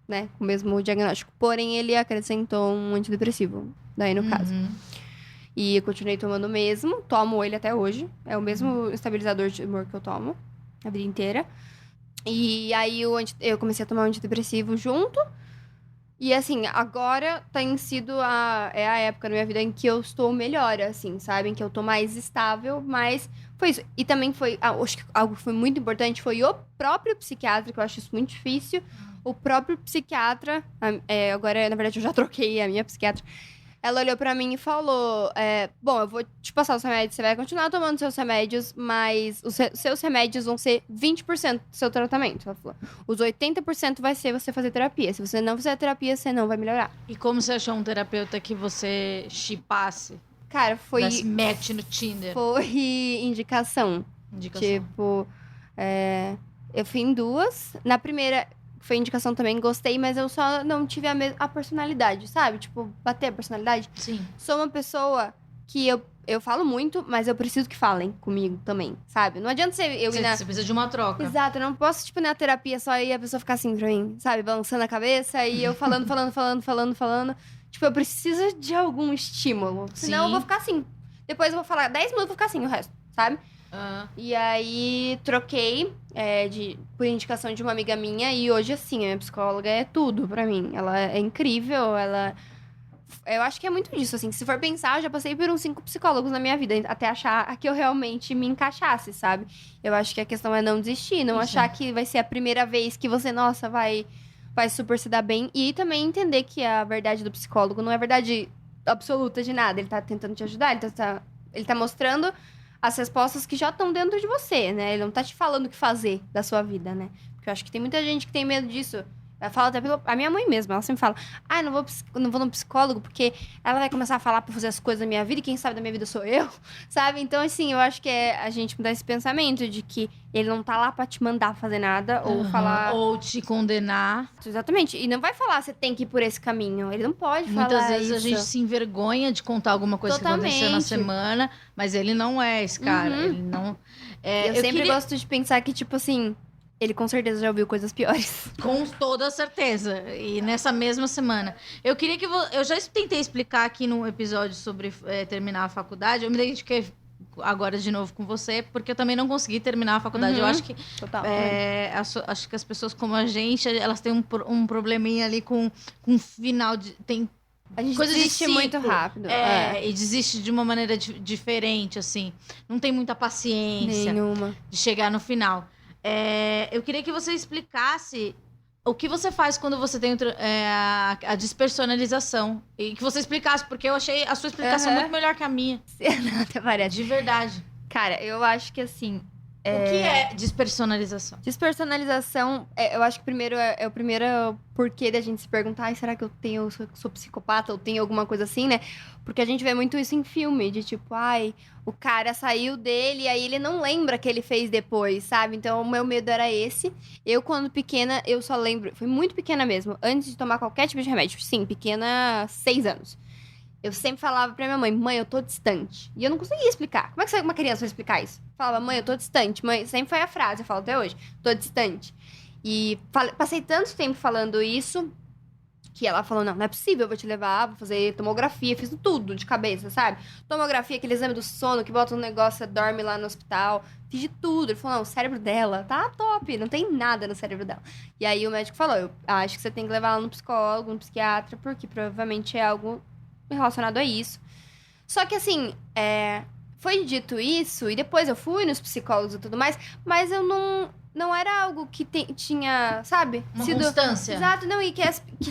Né, com o mesmo diagnóstico. Porém, ele acrescentou um antidepressivo, daí no caso. E eu continuei tomando o mesmo, tomo ele até hoje. É o mesmo estabilizador de humor que eu tomo a vida inteira. E aí eu comecei a tomar um antidepressivo junto. E assim, agora tem sido a época na minha vida em que eu estou melhor, assim, sabe? Em que eu tô mais estável, mas foi isso. E também acho que algo que foi muito importante foi o próprio psiquiatra, que eu acho isso muito difícil. O próprio psiquiatra, agora, na verdade, eu já troquei a minha psiquiatra. Ela olhou pra mim e falou, bom, eu vou te passar os remédios, você vai continuar tomando seus remédios, mas os seus remédios vão ser 20% do seu tratamento. Ela falou, os 80% vai ser você fazer terapia. Se você não fizer terapia, você não vai melhorar. E como você achou um terapeuta que você chipasse? Cara, Desse match no Tinder? Foi indicação. Tipo, eu fui em duas. Na primeira foi indicação também, gostei, mas eu só não tive a personalidade, sabe? Tipo, bater a personalidade. Sim. Sou uma pessoa que eu falo muito, mas eu preciso que falem comigo também, sabe? Não adianta Você precisa de uma troca. Exato, eu não posso, tipo, na terapia só ir a pessoa ficar assim pra mim, sabe? Balançando a cabeça e eu falando. Tipo, eu preciso de algum estímulo. Senão eu vou ficar assim. Depois eu vou falar 10 minutos e vou ficar assim o resto, sabe? E aí, troquei por indicação de uma amiga minha. E hoje, assim, a minha psicóloga é tudo pra mim. Ela é incrível, eu acho que é muito disso, assim. Se for pensar, eu já passei por uns 5 psicólogos na minha vida. Até achar a que eu realmente me encaixasse, sabe? Eu acho que a questão é não desistir. Não achar que vai ser a primeira vez que você, nossa, vai super se dar bem. E também entender que a verdade do psicólogo não é verdade absoluta de nada. Ele tá tentando te ajudar, ele tá mostrando as respostas que já estão dentro de você, né? Ele não tá te falando o que fazer da sua vida, né? Porque eu acho que tem muita gente que tem medo disso. Ela fala até a minha mãe mesma, ela sempre fala, não vou no psicólogo porque ela vai começar a falar pra fazer as coisas da minha vida e quem sabe da minha vida sou eu, sabe? Então, assim, eu acho que é a gente mudar esse pensamento de que ele não tá lá pra te mandar fazer nada ou falar... Ou te condenar. Exatamente. E não vai falar, você tem que ir por esse caminho. Ele não pode falar Muitas vezes isso. A gente se envergonha de contar alguma coisa que aconteceu na semana, mas ele não é esse cara. Ele não... eu sempre gosto de pensar que, tipo assim... Ele com certeza já ouviu coisas piores. Com toda certeza. E nessa mesma semana. Eu queria que... Eu já tentei explicar aqui num episódio sobre terminar a faculdade. Eu me identifiquei agora de novo com você, porque eu também não consegui terminar a faculdade. Eu acho que... Total. Acho que as pessoas como a gente, elas têm um probleminha ali com final de... A gente coisa desiste de muito rápido. E desiste de uma maneira diferente, assim. Não tem muita paciência. Nenhuma. De chegar no final. Eu queria que você explicasse o que você faz quando você tem a despersonalização. E que você explicasse, porque eu achei a sua explicação muito melhor que a minha. Até parece. De verdade. Cara, eu acho que assim... O que é despersonalização? Despersonalização, eu acho que primeiro é o primeiro porquê da gente se perguntar, será que eu sou psicopata ou tenho alguma coisa assim, né? Porque a gente vê muito isso em filme, de tipo, o cara saiu dele e aí ele não lembra que ele fez depois, sabe? Então, o meu medo era esse. Eu, quando pequena, eu só lembro... Fui muito pequena mesmo, antes de tomar qualquer tipo de remédio. Sim, pequena, 6 anos. Eu sempre falava pra minha mãe, eu tô distante. E eu não conseguia explicar. Como é que uma criança vai explicar isso? Falava, mãe, eu tô distante. Mãe, sempre foi a frase, eu falo até hoje, tô distante. E passei tanto tempo falando isso, que ela falou, não é possível, eu vou te levar, vou fazer tomografia, fiz tudo de cabeça, sabe? Tomografia, aquele exame do sono, que bota um negócio, você dorme lá no hospital, fiz de tudo. Ele falou, não, o cérebro dela tá top, não tem nada no cérebro dela. E aí o médico falou, eu acho que você tem que levar ela no psicólogo, no psiquiatra, porque provavelmente é algo relacionado a isso. Só que assim, foi dito isso, e depois eu fui nos psicólogos e tudo mais, mas eu não era algo que tinha, sabe? Uma constância. Exato, não, e que,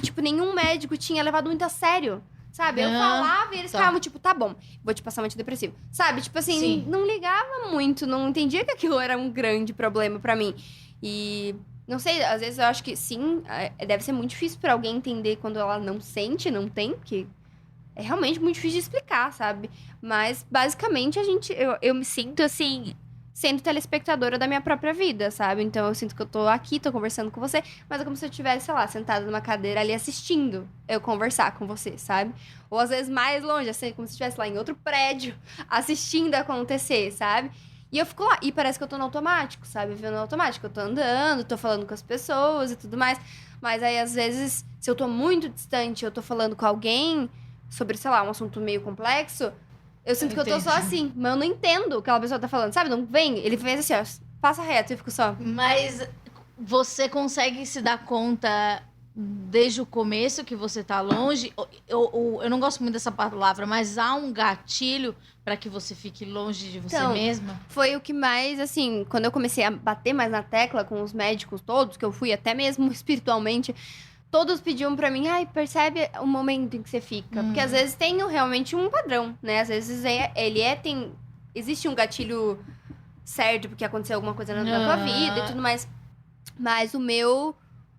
tipo, nenhum médico tinha levado muito a sério, sabe? Eu Ah, falava e eles tá. ficavam, tipo, tá bom, vou te passar um antidepressivo. Sabe? Tipo assim, Sim. não ligava muito, não entendia que aquilo era um grande problema pra mim. E, não sei, às vezes eu acho que sim, deve ser muito difícil pra alguém entender quando ela não sente, não tem, porque é realmente muito difícil de explicar, sabe? Mas, basicamente, eu me sinto, assim, sendo telespectadora da minha própria vida, sabe? Então, eu sinto que eu tô aqui, tô conversando com você, mas é como se eu estivesse, sei lá, sentada numa cadeira ali assistindo eu conversar com você, sabe? Ou, às vezes, mais longe, assim, como se eu estivesse lá em outro prédio, assistindo acontecer, sabe? E eu fico lá, e parece que eu tô no automático, sabe? Vivendo no automático, eu tô andando, tô falando com as pessoas e tudo mais, mas aí, às vezes, se eu tô muito distante, eu tô falando com alguém sobre, sei lá, um assunto meio complexo, eu sinto que eu tô só assim, mas eu não entendo o que aquela pessoa tá falando, sabe? Não vem, ele fez assim, ó, passa reto, eu fico só. Mas você consegue se dar conta desde o começo que você tá longe? Eu não gosto muito dessa palavra, mas há um gatilho para que você fique longe de você Então, mesma? Foi o que mais, assim, quando eu comecei a bater mais na tecla com os médicos todos, que eu fui até mesmo espiritualmente, todos pediam pra mim, ai, percebe o momento em que você fica. Porque às vezes tem realmente um padrão, né? Às vezes existe um gatilho certo porque aconteceu alguma coisa na tua vida e tudo mais. Mas o meu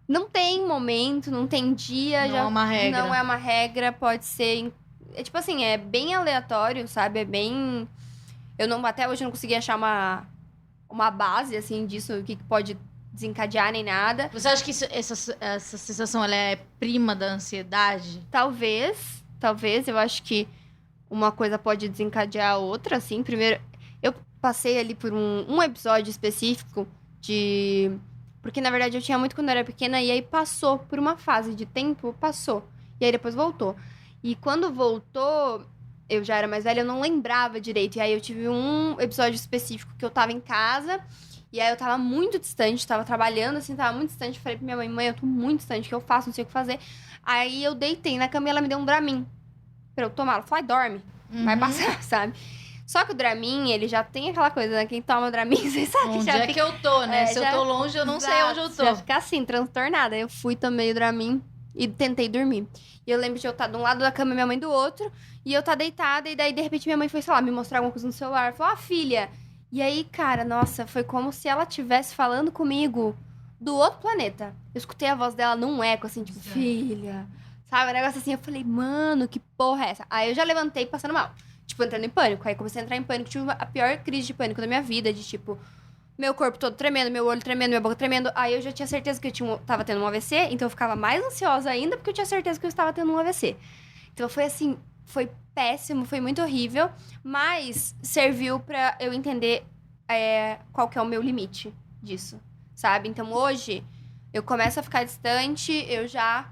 não tem momento, não tem dia. Não é uma regra. Não é uma regra, pode ser... É tipo assim, é bem aleatório, sabe? É bem... Até hoje eu não consegui achar uma base, assim, disso, o que pode desencadear nem nada. Você acha que essa sensação ela é prima da ansiedade? Talvez, eu acho que uma coisa pode desencadear a outra, assim. Primeiro, eu passei ali por um episódio específico porque, na verdade, eu tinha muito quando eu era pequena, e aí passou por uma fase de tempo, passou. E aí depois voltou. E quando voltou, eu já era mais velha, eu não lembrava direito. E aí eu tive um episódio específico que eu tava em casa, e aí eu tava muito distante, tava trabalhando, assim, tava muito distante. Falei pra minha mãe, eu tô muito distante, o que eu faço? Não sei o que fazer. Aí eu deitei na cama e ela me deu um Dramin pra eu tomar. Ela falou, dorme, vai passar, sabe? Só que o Dramin, ele já tem aquela coisa, né? Quem toma o Dramin, você sabe que Onde já é que eu tô, né? Se eu já- tô longe, eu não sei onde eu tô. Já fica assim, transtornada. Eu fui, tomei o Dramin e tentei dormir. E eu lembro de eu estar de um lado da cama e minha mãe do outro, e eu estar deitada, e daí, de repente, minha mãe foi, sei lá, me mostrar alguma coisa no celular. Falou, filha... E aí, cara, nossa, foi como se ela estivesse falando comigo do outro planeta. Eu escutei a voz dela num eco, assim, tipo, filha. Sabe, um negócio assim. Eu falei, mano, que porra é essa? Aí eu já levantei passando mal. Tipo, entrando em pânico. Aí comecei a entrar em pânico. Tive a pior crise de pânico da minha vida. De, tipo, meu corpo todo tremendo, meu olho tremendo, minha boca tremendo. Aí eu já tinha certeza que eu tava tendo um AVC. Então eu ficava mais ansiosa ainda, porque eu tinha certeza que eu estava tendo um AVC. Então foi assim, foi péssimo, foi muito horrível. Mas serviu pra eu entender qual que é o meu limite disso, sabe? Então hoje, eu começo a ficar distante, eu já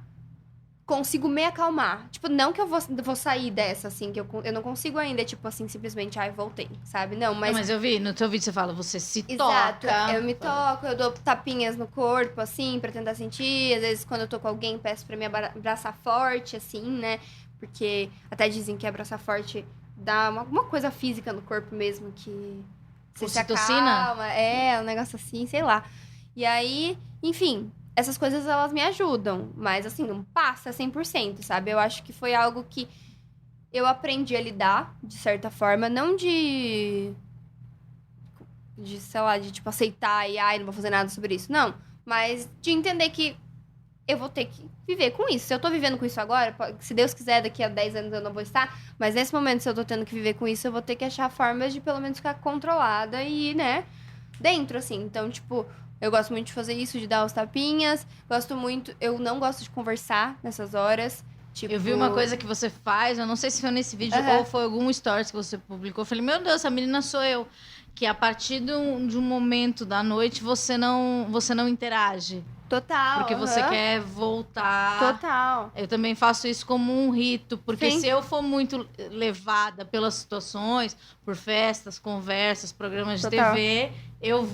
consigo me acalmar. Tipo, não que eu vou sair dessa, assim, que eu não consigo ainda, tipo assim, simplesmente, voltei, sabe? Não, mas... Não, mas eu vi, no teu vídeo você fala, você se Exato, toca. eu me toco, eu dou tapinhas no corpo, assim, pra tentar sentir. Às vezes, quando eu tô com alguém, peço pra me abraçar forte, assim, né? Porque até dizem que abraçar forte dá alguma coisa física no corpo mesmo, que você se Ocitocina? acalma. Um negócio assim, sei lá. E aí, enfim, essas coisas, elas me ajudam. Mas, assim, não passa 100%, sabe? Eu acho que foi algo que eu aprendi a lidar, de certa forma. Não de sei lá, de, tipo, aceitar e, não vou fazer nada sobre isso. Não, mas de entender que eu vou ter que viver com isso. Se eu tô vivendo com isso agora, se Deus quiser, daqui a 10 anos eu não vou estar. Mas nesse momento, se eu tô tendo que viver com isso, eu vou ter que achar formas de, pelo menos, ficar controlada e, né, dentro, assim. Então, tipo, eu gosto muito de fazer isso, de dar os tapinhas. Eu não gosto de conversar nessas horas. Tipo... Eu vi uma coisa que você faz, eu não sei se foi nesse vídeo ou foi algum stories que você publicou. Eu falei, meu Deus, essa menina sou eu. Que a partir de um momento da noite você não interage. Total. Porque você quer voltar. Total. Eu também faço isso como um rito. Porque Sim. se eu for muito levada pelas situações, por festas, conversas, programas de Total. TV, eu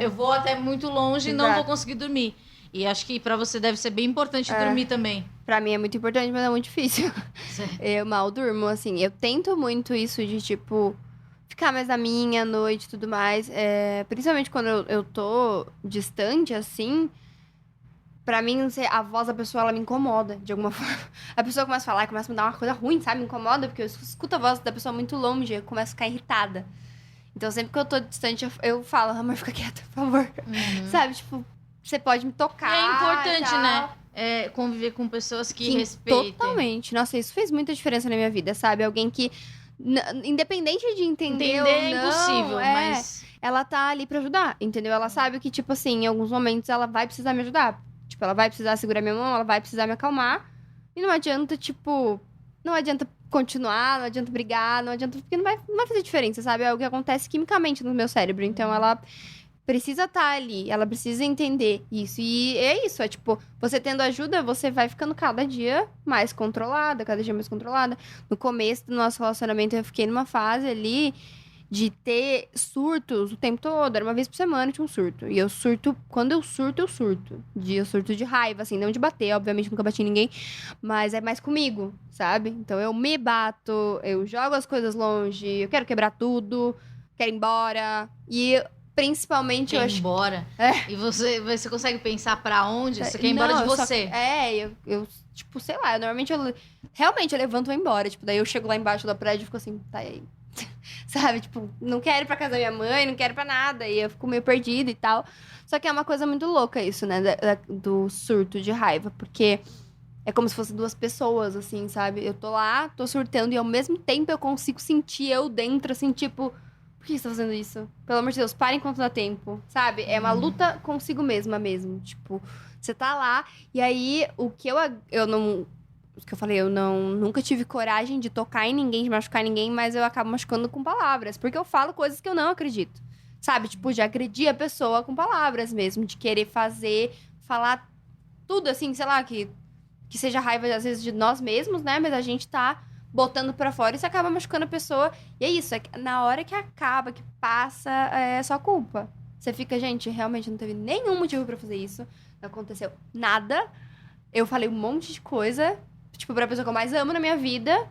vou até muito longe e não Exato. vou conseguir dormir. E acho que pra você deve ser bem importante dormir também. Pra mim é muito importante, mas é muito difícil. Eu mal durmo, assim. Eu tento muito isso de, tipo, ficar mais na minha à noite e tudo mais. Principalmente quando eu tô distante, assim. Pra mim, não sei, a voz da pessoa, ela me incomoda, de alguma forma. A pessoa começa a falar, começa a me dar uma coisa ruim, sabe? Me incomoda, porque eu escuto a voz da pessoa muito longe, eu começo a ficar irritada. Então, sempre que eu tô distante, eu falo, amor, fica quieta, por favor. Sabe? Tipo, você pode me tocar. E é importante, e tal. né? Conviver com pessoas que respeitem. Totalmente. Nossa, isso fez muita diferença na minha vida, sabe? Alguém que, independente de entender ou Entender é não, impossível, mas... ela tá ali pra ajudar, entendeu? Ela sabe que, tipo assim, em alguns momentos ela vai precisar me ajudar. Tipo, ela vai precisar segurar minha mão, ela vai precisar me acalmar. E não adianta, tipo... Não adianta continuar, não adianta brigar, não adianta... Porque não vai fazer diferença, sabe? É algo que acontece quimicamente no meu cérebro. Então, ela precisa estar ali, ela precisa entender isso. E é isso, é tipo... Você tendo ajuda, você vai ficando cada dia mais controlada, cada dia mais controlada. No começo do nosso relacionamento, eu fiquei numa fase ali... de ter surtos o tempo todo. Era uma vez por semana eu tinha um surto. E eu surto... Quando eu surto, eu surto. Eu surto de raiva, assim. Não de bater, obviamente nunca bati em ninguém. Mas é mais comigo, sabe? Então eu me bato, eu jogo as coisas longe, eu quero quebrar tudo, quero ir embora. E principalmente eu Quer ir acho... embora. E você consegue pensar pra onde? Você quer ir embora Não, de eu só- você. eu, tipo, sei lá, normalmente realmente eu levanto e vou embora. Tipo, daí eu chego lá embaixo do prédio e fico assim, tá aí. Sabe? Tipo, não quero ir pra casa da minha mãe, não quero ir pra nada. E eu fico meio perdida e tal. Só que é uma coisa muito louca isso, né? Do surto de raiva. Porque é como se fosse duas pessoas, assim, sabe? Eu tô lá, tô surtando. E ao mesmo tempo eu consigo sentir eu dentro, assim, tipo... Por que você tá fazendo isso? Pelo amor de Deus, para enquanto dá tempo. Sabe? É uma luta consigo mesma mesmo. Tipo, você tá lá. E aí, o que eu não... O que eu falei, eu nunca tive coragem de tocar em ninguém, de machucar ninguém, mas eu acabo machucando com palavras. Porque eu falo coisas que eu não acredito. Sabe? Tipo, de agredir a pessoa com palavras mesmo. De querer falar tudo assim, sei lá, que seja raiva, às vezes, de nós mesmos, né? Mas a gente tá botando pra fora e isso acaba machucando a pessoa. E é isso, na hora que acaba, que passa, é só culpa. Você fica, gente, realmente não teve nenhum motivo pra fazer isso. Não aconteceu nada. Eu falei um monte de coisa, tipo, pra pessoa que eu mais amo na minha vida.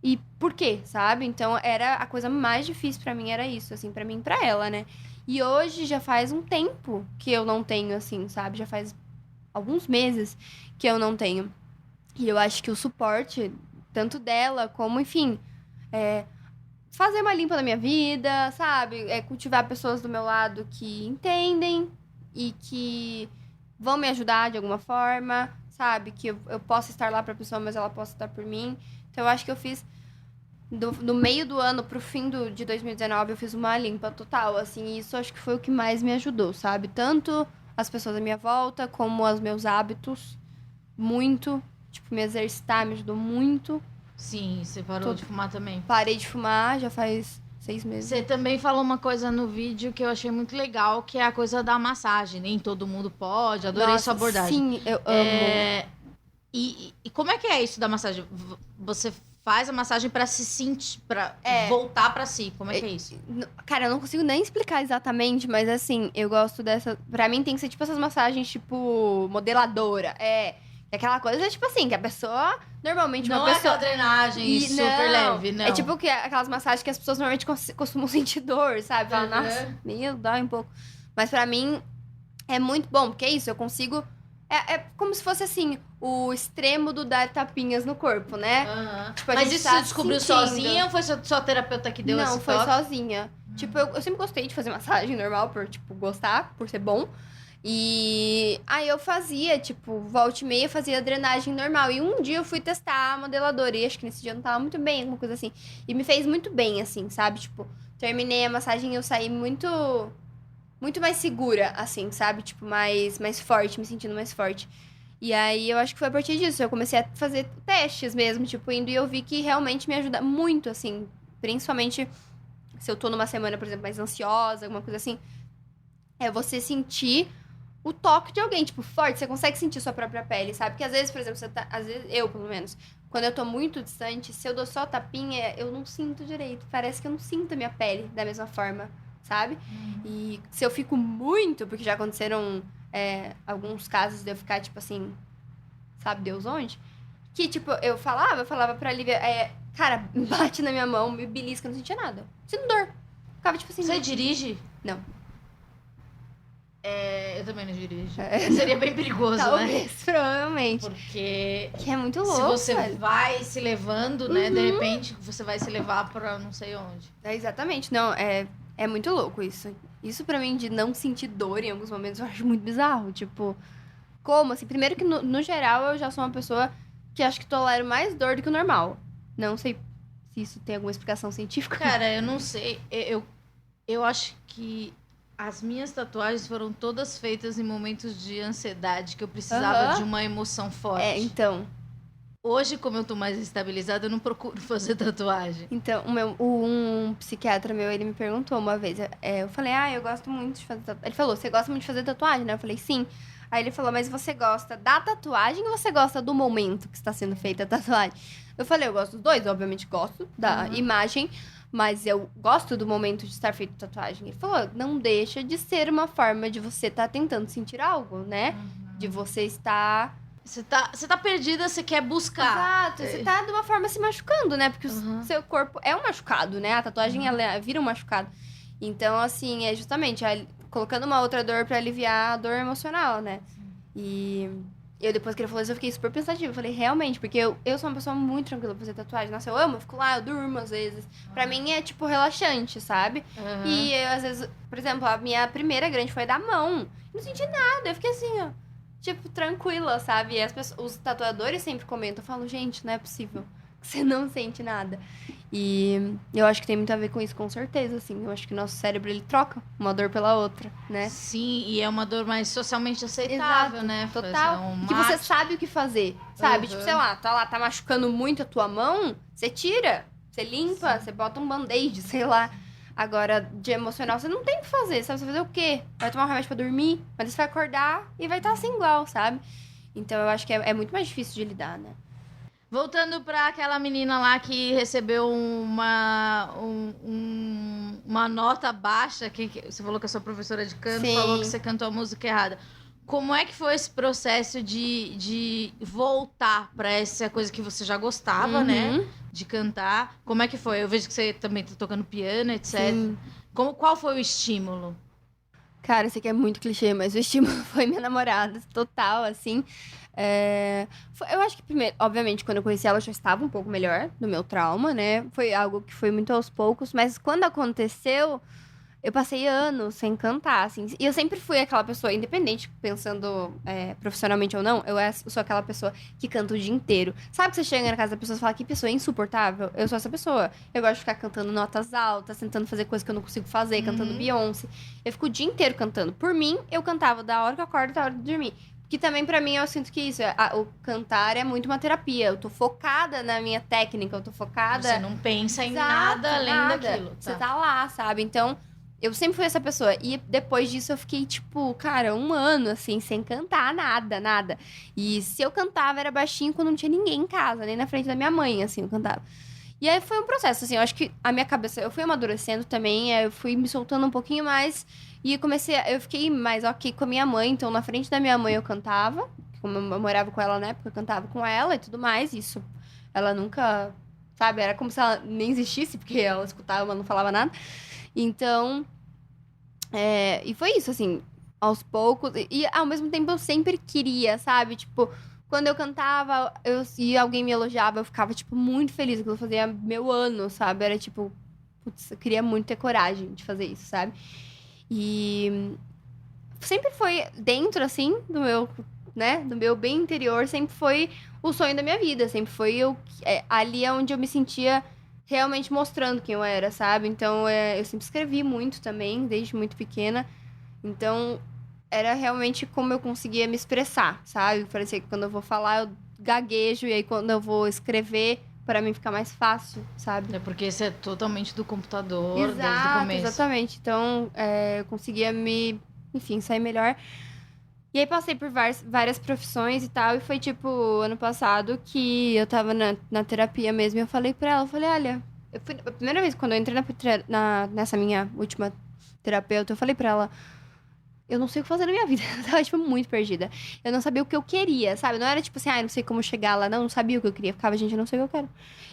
E por quê, sabe? Então, era a coisa mais difícil pra mim, era isso, assim, pra mim e pra ela, né? E hoje já faz um tempo que eu não tenho, assim, sabe? Já faz alguns meses que eu não tenho. E eu acho que o suporte, tanto dela como, enfim, fazer uma limpa na minha vida, sabe? Cultivar pessoas do meu lado que entendem e que vão me ajudar de alguma forma, sabe? Que eu possa estar lá pra pessoa, mas ela possa estar por mim. Então, eu acho que eu fiz... Do meio do ano pro fim de 2019, eu fiz uma limpa total, assim. E isso acho que foi o que mais me ajudou, sabe? Tanto as pessoas à minha volta, como os meus hábitos. Muito. Tipo, me exercitar me ajudou muito. Sim, você parou de fumar também. Parei de fumar já faz 6 meses. Você também falou uma coisa no vídeo que eu achei muito legal, que é a coisa da massagem. Nem todo mundo pode. Adorei Nossa, sua abordagem. Sim, eu amo. E como é que é isso da massagem? Você faz a massagem pra se sentir, pra voltar pra si. Como é que é isso? Cara, eu não consigo nem explicar exatamente, mas assim, eu gosto dessa... Pra mim tem que ser tipo essas massagens, tipo, modeladora. Aquela coisa, tipo assim, que a pessoa, normalmente Não uma é pessoa... aquela drenagem super leve, não. É tipo aquelas massagens que as pessoas normalmente costumam sentir dor, sabe? Fala, nossa, meu, dói um pouco. Mas pra mim, é muito bom, porque é isso, eu consigo... É como se fosse, assim, o extremo do dar tapinhas no corpo, né? Tipo, Mas isso você descobriu sozinha ou foi sua terapeuta que deu esse Não, foi toque? sozinha. Tipo, eu sempre gostei de fazer massagem normal, por, tipo, gostar, por ser bom. E aí eu fazia, tipo, volta e meia, fazia drenagem normal. E um dia eu fui testar a modeladora. E acho que nesse dia eu não tava muito bem, alguma coisa assim. E me fez muito bem, assim, sabe? Tipo, terminei a massagem e eu saí muito mais segura, assim, sabe? Tipo, mais forte, me sentindo mais forte. E aí, eu acho que foi a partir disso. Eu comecei a fazer testes mesmo, tipo, indo. E eu vi que realmente me ajuda muito, assim. Principalmente se eu tô numa semana, por exemplo, mais ansiosa, alguma coisa assim. É você sentir o toque de alguém, tipo, forte. Você consegue sentir sua própria pele, sabe? Porque às vezes, por exemplo, às vezes, eu, pelo menos, quando eu tô muito distante, se eu dou só tapinha, eu não sinto direito. Parece que eu não sinto a minha pele da mesma forma, sabe? E se eu fico muito, porque já aconteceram alguns casos de eu ficar, tipo assim, sabe Deus onde? Que, tipo, eu falava pra Lívia, cara, bate na minha mão, me belisca, eu não sentia nada. Sinto dor. Ficava, tipo assim... Você dirige? Não. Eu também não dirijo. Seria bem perigoso, Talvez, né? provavelmente. Porque Que é muito se louco, você velho. vai se levando, né? De repente, você vai se levar pra não sei onde. Exatamente. Não, é muito louco isso. Isso pra mim, de não sentir dor em alguns momentos, eu acho muito bizarro. Tipo, como assim? Primeiro que, no geral, eu já sou uma pessoa que acho que tolero mais dor do que o normal. Não sei se isso tem alguma explicação científica. Cara, eu não sei. Eu acho que as minhas tatuagens foram todas feitas em momentos de ansiedade, que eu precisava Aham. de uma emoção forte. Então. Hoje, como eu tô mais estabilizada, eu não procuro fazer tatuagem. Então, um psiquiatra meu, ele me perguntou uma vez. Eu falei, eu gosto muito de fazer tatuagem. Ele falou, você gosta muito de fazer tatuagem, né? Eu falei, sim. Aí ele falou, mas você gosta da tatuagem ou você gosta do momento que está sendo feita a tatuagem? Eu falei, eu gosto dos dois, obviamente gosto da imagem, mas eu gosto do momento de estar feita a tatuagem. Ele falou, não deixa de ser uma forma de você estar tentando sentir algo, né? De você estar... Você tá perdida, você quer buscar. Exato, você tá de uma forma se machucando, né? Porque o seu corpo é um machucado, né? A tatuagem, ela vira um machucado. Então, assim, é justamente colocando uma outra dor pra aliviar a dor emocional, né? E eu, depois que ele falou isso, eu fiquei super pensativa. Eu falei, realmente, porque eu sou uma pessoa muito tranquila pra fazer tatuagem. Nossa, eu amo, eu fico lá, eu durmo às vezes. Pra mim é, tipo, relaxante, sabe? E eu, às vezes, por exemplo, a minha primeira grande foi da mão. Não senti nada, eu fiquei assim, ó. Tipo, tranquila, sabe? E os tatuadores sempre comentam. Eu falo, gente, não é possível que você não sente nada. E eu acho que tem muito a ver com isso, com certeza, assim. Eu acho que o nosso cérebro, ele troca uma dor pela outra, né? Sim, e é uma dor mais socialmente aceitável, Exato, né? total. Fazer um Que você mate. sabe o que fazer, sabe? Tipo, sei lá, tá machucando muito a tua mão, você tira, você limpa, você bota um band-aid, sei lá. Agora, de emocional, você não tem o que fazer, sabe? Você vai fazer o quê? Vai tomar um remédio pra dormir, mas você vai acordar e vai estar assim igual, sabe? Então, eu acho que é muito mais difícil de lidar, né? Voltando pra aquela menina lá que recebeu uma nota baixa, que você falou que a sua professora de canto Sim. falou que você cantou a música errada. Como é que foi esse processo de voltar pra essa coisa que você já gostava, né? De cantar. Como é que foi? Eu vejo que você também tá tocando piano, etc. Sim. Qual foi o estímulo? Cara, isso aqui é muito clichê, mas o estímulo foi minha namorada, total, assim. Eu acho que primeiro, obviamente, quando eu conheci ela, eu já estava um pouco melhor do meu trauma, né? Foi algo que foi muito aos poucos, mas quando aconteceu, eu passei anos sem cantar, assim. E eu sempre fui aquela pessoa, independente, pensando profissionalmente ou não, eu sou aquela pessoa que canta o dia inteiro. Sabe que você chega na casa da pessoa e fala, que pessoa insuportável? Eu sou essa pessoa. Eu gosto de ficar cantando notas altas, tentando fazer coisas que eu não consigo fazer, cantando Beyoncé. Eu fico o dia inteiro cantando. Por mim, eu cantava da hora que eu acordo até a hora de dormir. Que também, pra mim, eu sinto que isso, o cantar é muito uma terapia. Eu tô focada na minha técnica, eu tô focada... Você não pensa em Exato, nada além nada. daquilo. Você tá lá, sabe? Então, eu sempre fui essa pessoa. E depois disso, eu fiquei, tipo, cara, 1 ano, assim, sem cantar nada. E se eu cantava, era baixinho quando não tinha ninguém em casa, nem na frente da minha mãe, assim, eu cantava. E aí foi um processo, assim, eu acho que a minha cabeça... Eu fui amadurecendo também, eu fui me soltando um pouquinho mais... E eu fiquei mais ok com a minha mãe. Então, na frente da minha mãe, eu cantava. Como eu morava com ela na época, eu cantava com ela e tudo mais. Isso, ela nunca... Sabe? Era como se ela nem existisse, porque ela escutava, mas não falava nada. Então... E foi isso, assim, aos poucos. E, ao mesmo tempo, eu sempre queria, sabe? Tipo, quando eu cantava e alguém me elogiava, eu ficava, tipo, muito feliz. Aquilo fazia meu ano, sabe? Era, tipo... Putz, eu queria muito ter coragem de fazer isso, sabe? E sempre foi dentro, assim, do meu bem interior, sempre foi o sonho da minha vida, sempre foi ali onde eu me sentia realmente mostrando quem eu era, sabe? Então, eu sempre escrevi muito também, desde muito pequena. Então, era realmente como eu conseguia me expressar, sabe? Parecia que quando eu vou falar, eu gaguejo, e aí quando eu vou escrever, para mim fica mais fácil, sabe? É porque isso é totalmente do computador desde o Exato, começo. exatamente. Então, eu conseguia enfim, sair melhor. E aí passei por várias profissões e tal, e foi tipo, ano passado, que eu tava na terapia mesmo, e eu falei pra ela, eu falei, olha, a primeira vez quando eu entrei nessa minha última terapeuta, eu falei pra ela, eu não sei o que fazer na minha vida. Eu tava, tipo, muito perdida. Eu não sabia o que eu queria, sabe? Não era tipo assim, não sei como chegar lá. Não sabia o que eu queria. Ficava, gente, eu não sei o que eu quero.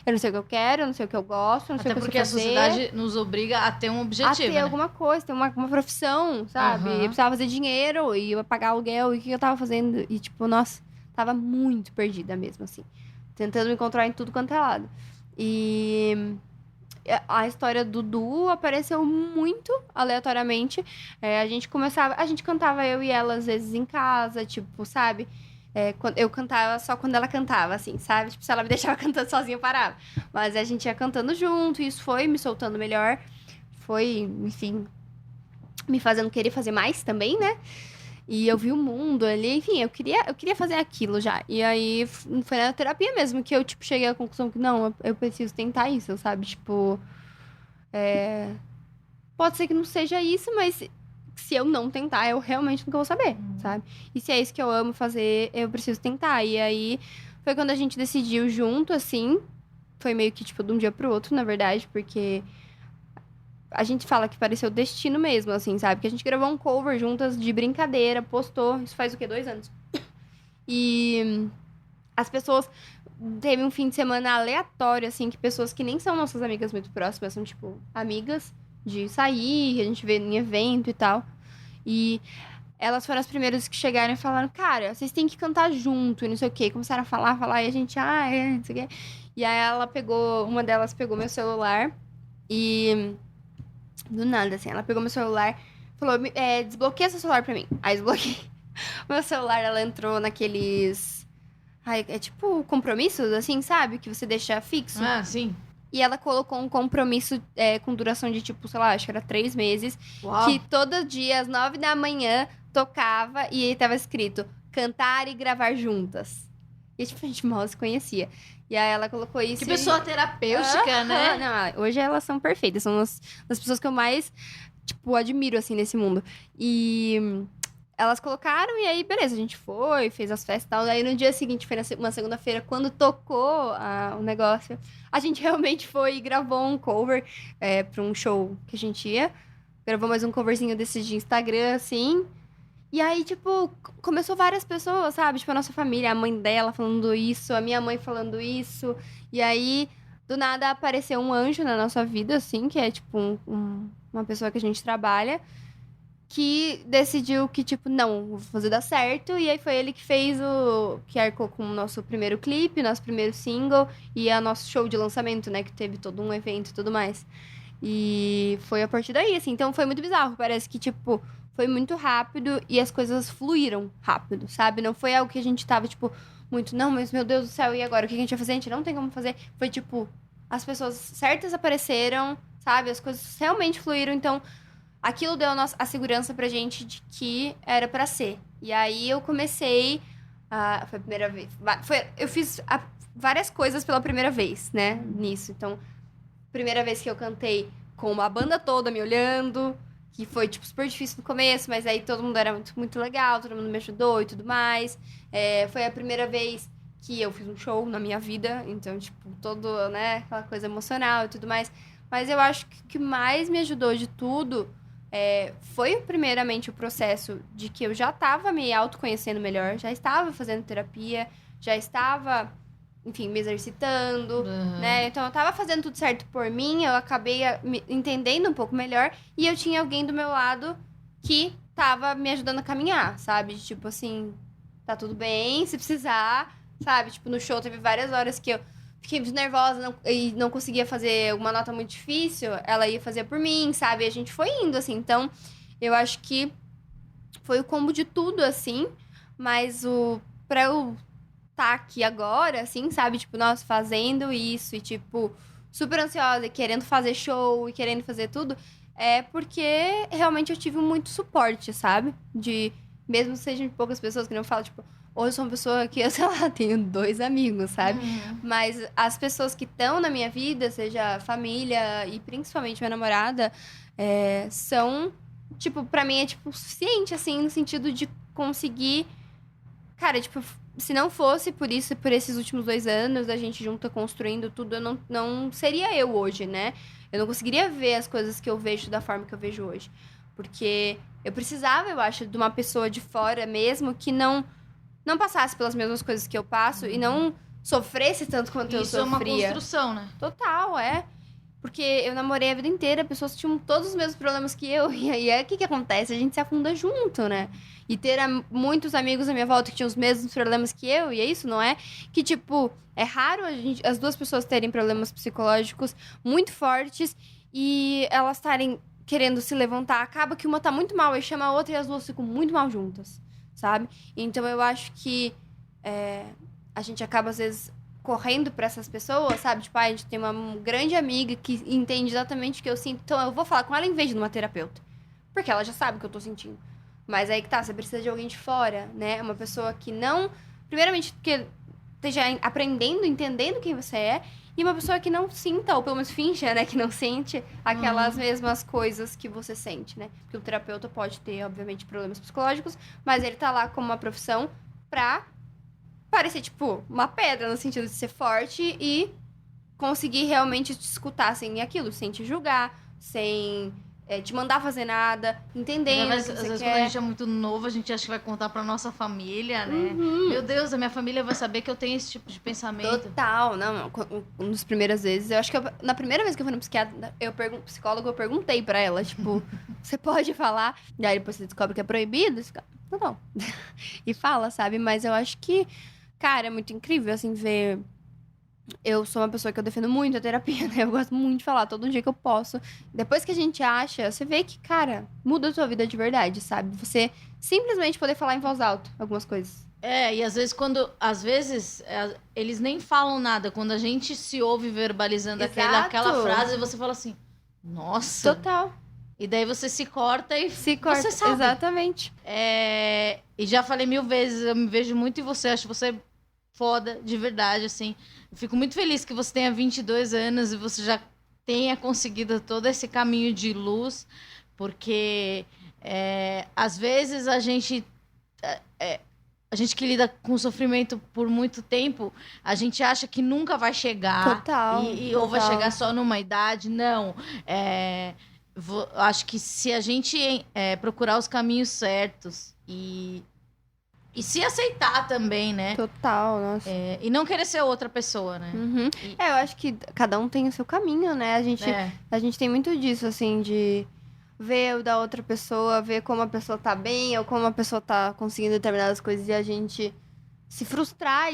Eu não sei o que eu quero, eu não sei o que eu gosto, eu não sei Até o que porque eu a sei fazer. sociedade nos obriga a ter um A objetivo, ter né? alguma coisa, ter uma profissão, sabe? Aham. Eu precisava fazer dinheiro e eu pagar aluguel. E o que eu tava fazendo? E, tipo, nossa, tava muito perdida mesmo, assim. Tentando me encontrar em tudo quanto é lado. E a história do Du apareceu muito aleatoriamente. A gente cantava eu e ela às vezes em casa, tipo, sabe? Eu cantava só quando ela cantava, assim, sabe? Tipo, se ela me deixava cantando sozinha, eu parava. Mas a gente ia cantando junto, e isso foi me soltando melhor. Foi, enfim, me fazendo querer fazer mais também, né? E eu vi o mundo ali, enfim, eu queria fazer aquilo já. E aí foi na terapia mesmo que eu, tipo, cheguei à conclusão que não, eu preciso tentar isso, sabe? Tipo, pode ser que não seja isso, mas se eu não tentar, eu realmente nunca vou saber, sabe? E se é isso que eu amo fazer, eu preciso tentar. E aí foi quando a gente decidiu junto, assim. Foi meio que, tipo, de um dia pro outro, na verdade, porque a gente fala que pareceu destino mesmo, assim, sabe? Que a gente gravou um cover juntas de brincadeira, postou. Isso faz o quê? 2 anos. E as pessoas. Teve um fim de semana aleatório, assim, que pessoas que nem são nossas amigas muito próximas, são, tipo, amigas de sair, que a gente vê em evento e tal. E elas foram as primeiras que chegaram e falaram, cara, vocês têm que cantar junto e não sei o quê. Começaram a falar, e a gente, não sei o quê. E aí uma delas pegou meu celular e do nada, assim, ela pegou meu celular, falou, desbloqueia seu celular pra mim. Aí desbloqueei. Meu celular, ela entrou naqueles... Ai, é tipo compromissos, assim, sabe? Que você deixa fixo. Ah, sim. E ela colocou um compromisso com duração de, tipo, sei lá, acho que era 3 meses. Uau. Que todo dia, às 9 da manhã, tocava e aí tava escrito cantar e gravar juntas. E, tipo, a gente mal se conhecia. E aí ela colocou isso. Que pessoa terapêutica, né? Não, hoje elas são perfeitas. São as pessoas que eu mais, tipo, admiro, assim, nesse mundo. E elas colocaram e aí, beleza, a gente foi, fez as festas e tal. Aí no dia seguinte, foi uma segunda-feira, quando tocou o negócio, a gente realmente foi e gravou um cover pra um show que a gente ia. Gravou mais um coverzinho desses de Instagram, assim. E aí, tipo, começou várias pessoas, sabe? Tipo, a nossa família, a mãe dela falando isso, a minha mãe falando isso. E aí, do nada, apareceu um anjo na nossa vida, assim, que é, tipo, uma pessoa que a gente trabalha, que decidiu que, tipo, não, vou fazer dar certo. E aí foi ele que fez que arcou com o nosso primeiro clipe, nosso primeiro single e a nosso show de lançamento, né? Que teve todo um evento e tudo mais. E foi a partir daí, assim. Então foi muito bizarro. Parece que, tipo, foi muito rápido e as coisas fluíram rápido, sabe? Não foi algo que a gente tava, tipo, muito, não, mas meu Deus do céu, e agora? O que a gente vai fazer? A gente não tem como fazer. Foi, tipo, as pessoas certas apareceram, sabe? As coisas realmente fluíram. Então, aquilo deu a segurança pra gente de que era pra ser. E aí eu comecei. Foi a primeira vez. Eu fiz várias coisas pela primeira vez, né? Nisso. Então, primeira vez que eu cantei com uma banda toda me olhando, que foi, tipo, super difícil no começo, mas aí todo mundo era muito, muito legal, todo mundo me ajudou e tudo mais. Foi a primeira vez que eu fiz um show na minha vida, então, tipo, todo, né, aquela coisa emocional e tudo mais. Mas eu acho que o que mais me ajudou de tudo foi, primeiramente, o processo de que eu já estava me autoconhecendo melhor, já estava fazendo terapia, já estava, enfim, me exercitando, né? Então, eu tava fazendo tudo certo por mim, eu acabei me entendendo um pouco melhor, e eu tinha alguém do meu lado que tava me ajudando a caminhar, sabe? Tipo assim, tá tudo bem, se precisar, sabe? Tipo, no show teve várias horas que eu fiquei muito nervosa e não conseguia fazer uma nota muito difícil, ela ia fazer por mim, sabe? A gente foi indo, assim. Então, eu acho que foi o combo de tudo, assim. Mas pra eu estar aqui agora, assim, sabe? Tipo, nossa, fazendo isso e, tipo, super ansiosa, e querendo fazer show e querendo fazer tudo, é porque realmente eu tive muito suporte, sabe? De mesmo sejam poucas pessoas, que não falam, tipo, hoje eu sou uma pessoa que, eu, sei lá, tenho 2 amigos, sabe? Mas as pessoas que estão na minha vida, seja família e principalmente minha namorada, são, tipo, pra mim é, tipo, suficiente, assim, no sentido de conseguir... Cara, tipo, se não fosse por isso, por esses últimos 2 anos, a gente junta construindo tudo, eu não seria eu hoje, né? Eu não conseguiria ver as coisas que eu vejo da forma que eu vejo hoje. Porque eu precisava, eu acho, de uma pessoa de fora mesmo que não passasse pelas mesmas coisas que eu passo e não sofresse tanto quanto eu Isso é uma sofria. construção, né? Total, Porque eu namorei a vida inteira, pessoas tinham todos os mesmos problemas que eu. E aí, o que acontece? A gente se afunda junto, né? E ter muitos amigos à minha volta que tinham os mesmos problemas que eu. E é isso, não é? Que, tipo, é raro as 2 pessoas terem problemas psicológicos muito fortes e elas estarem querendo se levantar. Acaba que uma tá muito mal e chama a outra e as 2 ficam muito mal juntas, sabe? Então, eu acho que a gente acaba, às vezes, correndo pra essas pessoas, sabe? Tipo, a gente tem uma grande amiga que entende exatamente o que eu sinto. Então, eu vou falar com ela em vez de uma terapeuta. Porque ela já sabe o que eu tô sentindo. Mas aí que tá, você precisa de alguém de fora, né? Uma pessoa que não... Primeiramente, que esteja aprendendo, entendendo quem você é. E uma pessoa que não sinta, ou pelo menos finja, né? Que não sente aquelas mesmas coisas que você sente, né? Porque o terapeuta pode ter, obviamente, problemas psicológicos. Mas ele tá lá como uma profissão pra parecer, tipo, uma pedra, no sentido de ser forte e conseguir realmente te escutar sem aquilo, sem te julgar, sem te mandar fazer nada, entendendo Mas, o que às você vezes, quer. quando a gente é muito novo, a gente acha que vai contar pra nossa família, né? Meu Deus, a minha família vai saber que eu tenho esse tipo de pensamento. Total, não. Nas primeiras vezes, eu acho que na primeira vez que eu fui no psiquiatra, psicólogo, eu perguntei pra ela, tipo, você pode falar? E aí depois você descobre que é proibido, não. E fala, sabe? Mas eu acho que, cara, é muito incrível, assim, ver... Eu sou uma pessoa que eu defendo muito a terapia, né? Eu gosto muito de falar todo dia que eu posso. Depois que a gente acha, você vê que, cara, muda a sua vida de verdade, sabe? Você simplesmente poder falar em voz alta algumas coisas. E às vezes eles nem falam nada. Quando a gente se ouve verbalizando Exato. aquela frase, você fala assim, nossa. Total. E daí você se corta e Se corta, você sabe. exatamente. E já falei 1000 vezes, eu me vejo muito em você, acho você foda, de verdade, assim. Eu fico muito feliz que você tenha 22 anos e você já tenha conseguido todo esse caminho de luz, porque às vezes a gente que lida com sofrimento por muito tempo, a gente acha que nunca vai chegar. Total. Ou vai chegar só numa idade. Não. Acho que se a gente procurar os caminhos certos e se aceitar também, né? Total, nossa. E não querer ser outra pessoa, né? Uhum. Eu acho que cada um tem o seu caminho, né? A gente tem muito disso, assim, de ver o da outra pessoa, ver como a pessoa tá bem ou como a pessoa tá conseguindo determinadas coisas e a gente se frustrar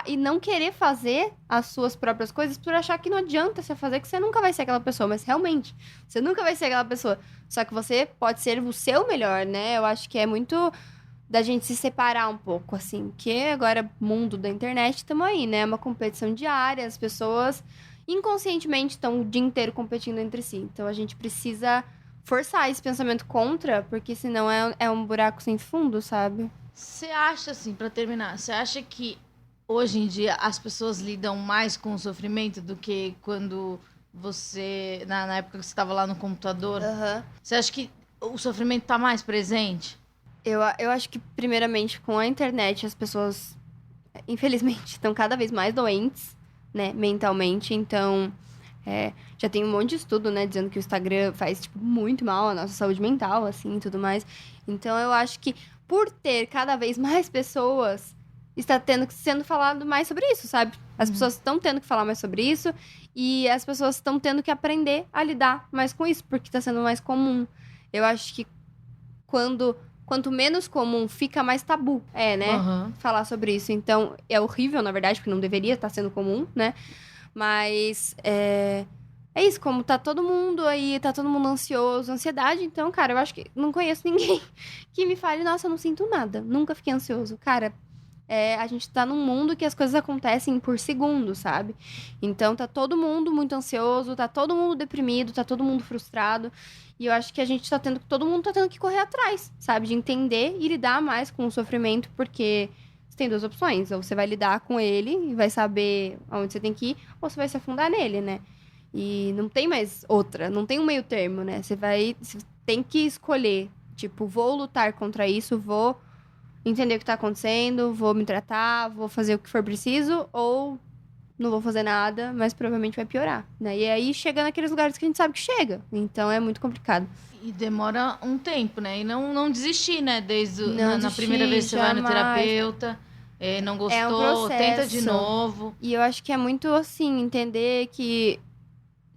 e não querer fazer as suas próprias coisas por achar que não adianta você fazer, que você nunca vai ser aquela pessoa. Mas realmente, você nunca vai ser aquela pessoa. Só que você pode ser o seu melhor, né? Eu acho que é muito da gente se separar um pouco, assim. Porque agora, mundo da internet, estamos aí, né? É uma competição diária, as pessoas inconscientemente estão o dia inteiro competindo entre si. Então, a gente precisa forçar esse pensamento contra, porque senão é um buraco sem fundo, sabe? Você acha, assim, pra terminar, você acha que hoje em dia as pessoas lidam mais com o sofrimento do que quando você, na época que você estava lá no computador? Uhum. Você acha que o sofrimento tá mais presente? Eu acho que, primeiramente, com a internet, as pessoas, infelizmente, estão cada vez mais doentes, né, mentalmente. Então, já tem um monte de estudo, né, dizendo que o Instagram faz, tipo, muito mal à nossa saúde mental, assim, e tudo mais. Então, eu acho que, por ter cada vez mais pessoas, está sendo falado mais sobre isso, sabe? As pessoas estão tendo que falar mais sobre isso e as pessoas estão tendo que aprender a lidar mais com isso, porque está sendo mais comum. Eu acho que quanto menos comum, fica mais tabu, né? Uhum. Falar sobre isso. Então, é horrível, na verdade, porque não deveria estar sendo comum, né? Mas, é isso, como tá todo mundo aí, tá todo mundo ansioso, ansiedade. Então, cara, eu acho que não conheço ninguém que me fale, nossa, eu não sinto nada, nunca fiquei ansioso. Cara, a gente tá num mundo que as coisas acontecem por segundo, sabe? Então tá todo mundo muito ansioso, tá todo mundo deprimido, tá todo mundo frustrado. E eu acho que todo mundo tá tendo que correr atrás, sabe? De entender e lidar mais com o sofrimento, porque você tem duas opções. Ou você vai lidar com ele e vai saber aonde você tem que ir, ou você vai se afundar nele, né? E não tem mais outra, não tem um meio termo, né? Você tem que escolher, tipo, vou lutar contra isso, vou entender o que tá acontecendo, vou me tratar, vou fazer o que for preciso, ou não vou fazer nada, mas provavelmente vai piorar, né? E aí chega naqueles lugares que a gente sabe que chega. Então é muito complicado. E demora um tempo, né? E não desistir, né? Na Não primeira vez que você vai no jamais. terapeuta, não gostou, É um processo. tenta de novo. E eu acho que é muito assim, entender que,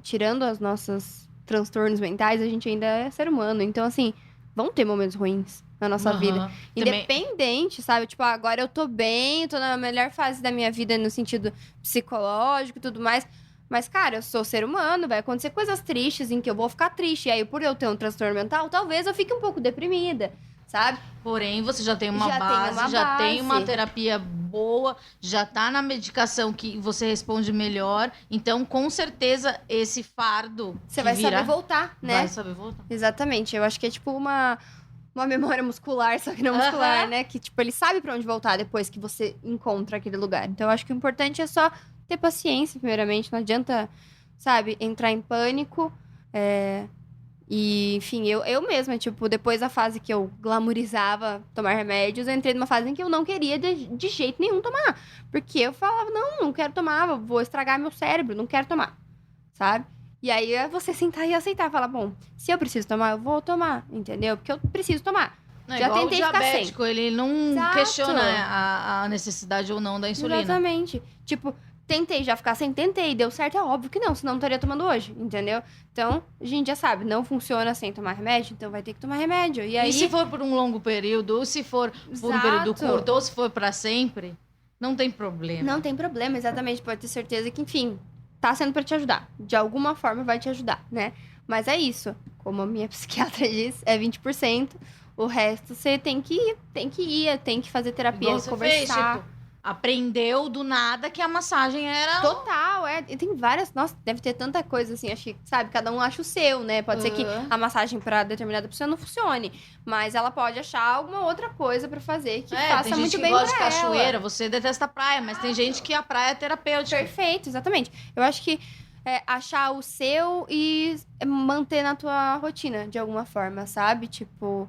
tirando os nossos transtornos mentais, a gente ainda é ser humano. Então, assim, vão ter momentos ruins na nossa vida. Também- Independente, sabe? Tipo, agora eu tô bem, tô na melhor fase da minha vida no sentido psicológico e tudo mais. Mas, cara, eu sou ser humano, vai acontecer coisas tristes em que eu vou ficar triste. E aí, por eu ter um transtorno mental, talvez eu fique um pouco deprimida, sabe? Porém, você já tem uma Já tem base, uma já tem uma base. terapia boa, já tá na medicação que você responde melhor. Então, com certeza, esse fardo Você que vai virá, saber voltar, né? vai saber voltar. Exatamente. Eu acho que é tipo uma memória muscular, só que não muscular, Aham. né? Que, tipo, ele sabe pra onde voltar depois que você encontra aquele lugar. Então, eu acho que o importante é só ter paciência, primeiramente. Não adianta, sabe, entrar em pânico. E, enfim, eu mesma, tipo, depois da fase que eu glamourizava tomar remédios, eu entrei numa fase em que eu não queria de jeito nenhum tomar. Porque eu falava, não quero tomar, vou estragar meu cérebro, não quero tomar, sabe? E aí é você sentar e aceitar, falar, bom, se eu preciso tomar, eu vou tomar, entendeu? Porque eu preciso tomar. Não, Já igual tentei o ficar sem. diabético, ele não Exato. questiona a necessidade ou não da insulina. Exatamente. Tipo, tentei já ficar sem, tentei, deu certo, é óbvio que não, senão não estaria tomando hoje, entendeu? Então, a gente já sabe, não funciona sem tomar remédio, então vai ter que tomar remédio. E aí, E se for por um longo período, ou se for por um período Exato. curto, ou se for pra sempre, não tem problema. não tem problema, exatamente, pode ter certeza que, enfim, tá sendo pra te ajudar. De alguma forma vai te ajudar, né? Mas é isso. Como a minha psiquiatra diz, é 20%. O resto você tem que ir, tem que fazer terapia, Igual você conversar. fez, tipo, aprendeu do nada que a massagem era... Total, e tem várias. Nossa, deve ter tanta coisa assim. Acho que, sabe, cada um acha o seu, né? Pode ser que a massagem pra determinada pessoa não funcione. Mas ela pode achar alguma outra coisa pra fazer que faça tem gente muito que bem gosta de pra cachoeira, ela. você detesta a praia, mas tem gente que a praia é terapêutica. Perfeito, exatamente. Eu acho que achar o seu e manter na tua rotina, de alguma forma, sabe? Tipo,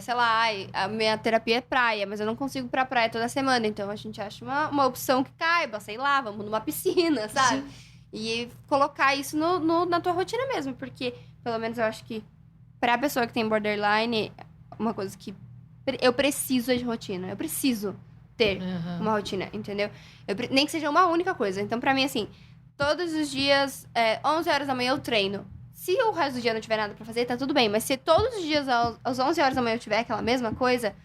sei lá, a minha terapia é praia, mas eu não consigo ir pra praia toda semana. Então a gente acha uma opção que caiba, sei lá, vamos numa piscina, sabe? Sim. E colocar isso na tua rotina mesmo, porque pelo menos eu acho que pra pessoa que tem borderline, uma coisa que eu preciso de rotina. Eu preciso ter Uhum. uma rotina, entendeu? Nem que seja uma única coisa. Então, pra mim, assim, todos os dias, 11 horas da manhã eu treino. Se o resto do dia não tiver nada pra fazer, tá tudo bem. Mas se todos os dias, às 11 horas da manhã eu tiver aquela mesma coisa,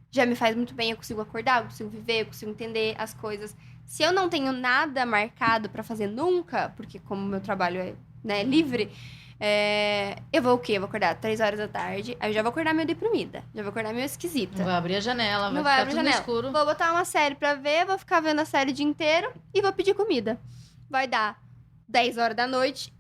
já me faz muito bem. Eu consigo acordar, eu consigo viver, eu consigo entender as coisas. Se eu não tenho nada marcado pra fazer nunca, porque como meu trabalho é livre, eu vou o quê? Eu vou acordar 3 horas da tarde, aí eu já vou acordar meio deprimida. Já vou acordar meio esquisita. Não vai abrir a janela, Não vai vai ficar abrir tudo janela. escuro. Vou botar uma série pra ver, vou ficar vendo a série o dia inteiro e vou pedir comida. Vai dar 10 horas da noite.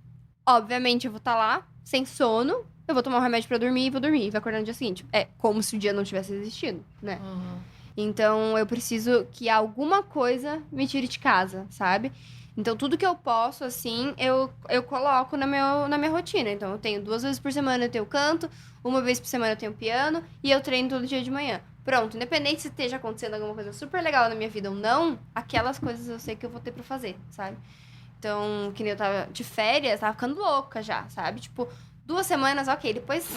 Obviamente, eu vou estar lá, sem sono. Eu vou tomar um remédio pra dormir e vou dormir. E vai acordar no dia seguinte. É como se o dia não tivesse existido, né? Uhum. Então, eu preciso que alguma coisa me tire de casa, sabe? Então, tudo que eu posso, assim, eu coloco na minha rotina. Então, eu tenho 2 vezes por semana eu tenho canto, 1 vez por semana eu tenho piano e eu treino todo dia de manhã. Pronto, independente se esteja acontecendo alguma coisa super legal na minha vida ou não, aquelas coisas eu sei que eu vou ter pra fazer, sabe? Então, que nem eu tava de férias, tava ficando louca já, sabe? Tipo, 2 semanas, ok, depois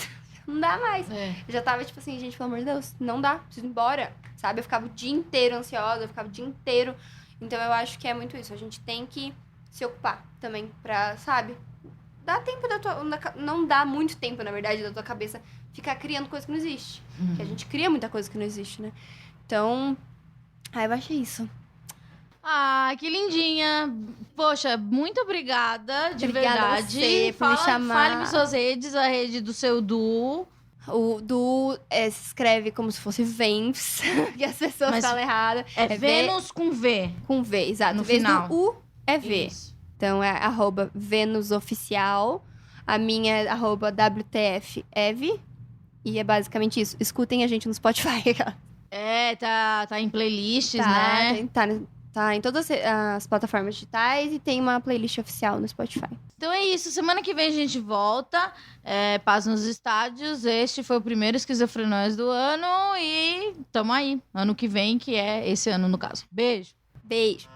não dá mais. Eu já tava tipo assim, gente, pelo amor de Deus, não dá, preciso ir embora, sabe? Eu ficava o dia inteiro ansiosa, eu ficava o dia inteiro. Então, eu acho que é muito isso, a gente tem que se ocupar também pra, sabe? Dá tempo não dá muito tempo, na verdade, da tua cabeça ficar criando coisa que não existe. Porque a gente cria muita coisa que não existe, né? Então, eu achei isso. Ah, que lindinha. Poxa, muito obrigada, de Obrigada a verdade. você por me chamar. Fale-me suas redes, a rede do seu duo. O Du se escreve como se fosse Vênus, que as pessoas Mas falam errado. É Vênus com V. Com V, exato. No Em vez final. do U, é V. Isso. Então, é @VênusOficial. A minha é @WTFEv. E é basicamente isso. Escutem a gente no Spotify. Tá em playlists, né? Tá em todas as plataformas digitais e tem uma playlist oficial no Spotify. Então é isso. Semana que vem a gente volta. Paz nos estádios. Este foi o primeiro Esquizofrenóis do ano. E tamo aí. Ano que vem, que é esse ano, no caso. Beijo. Beijo.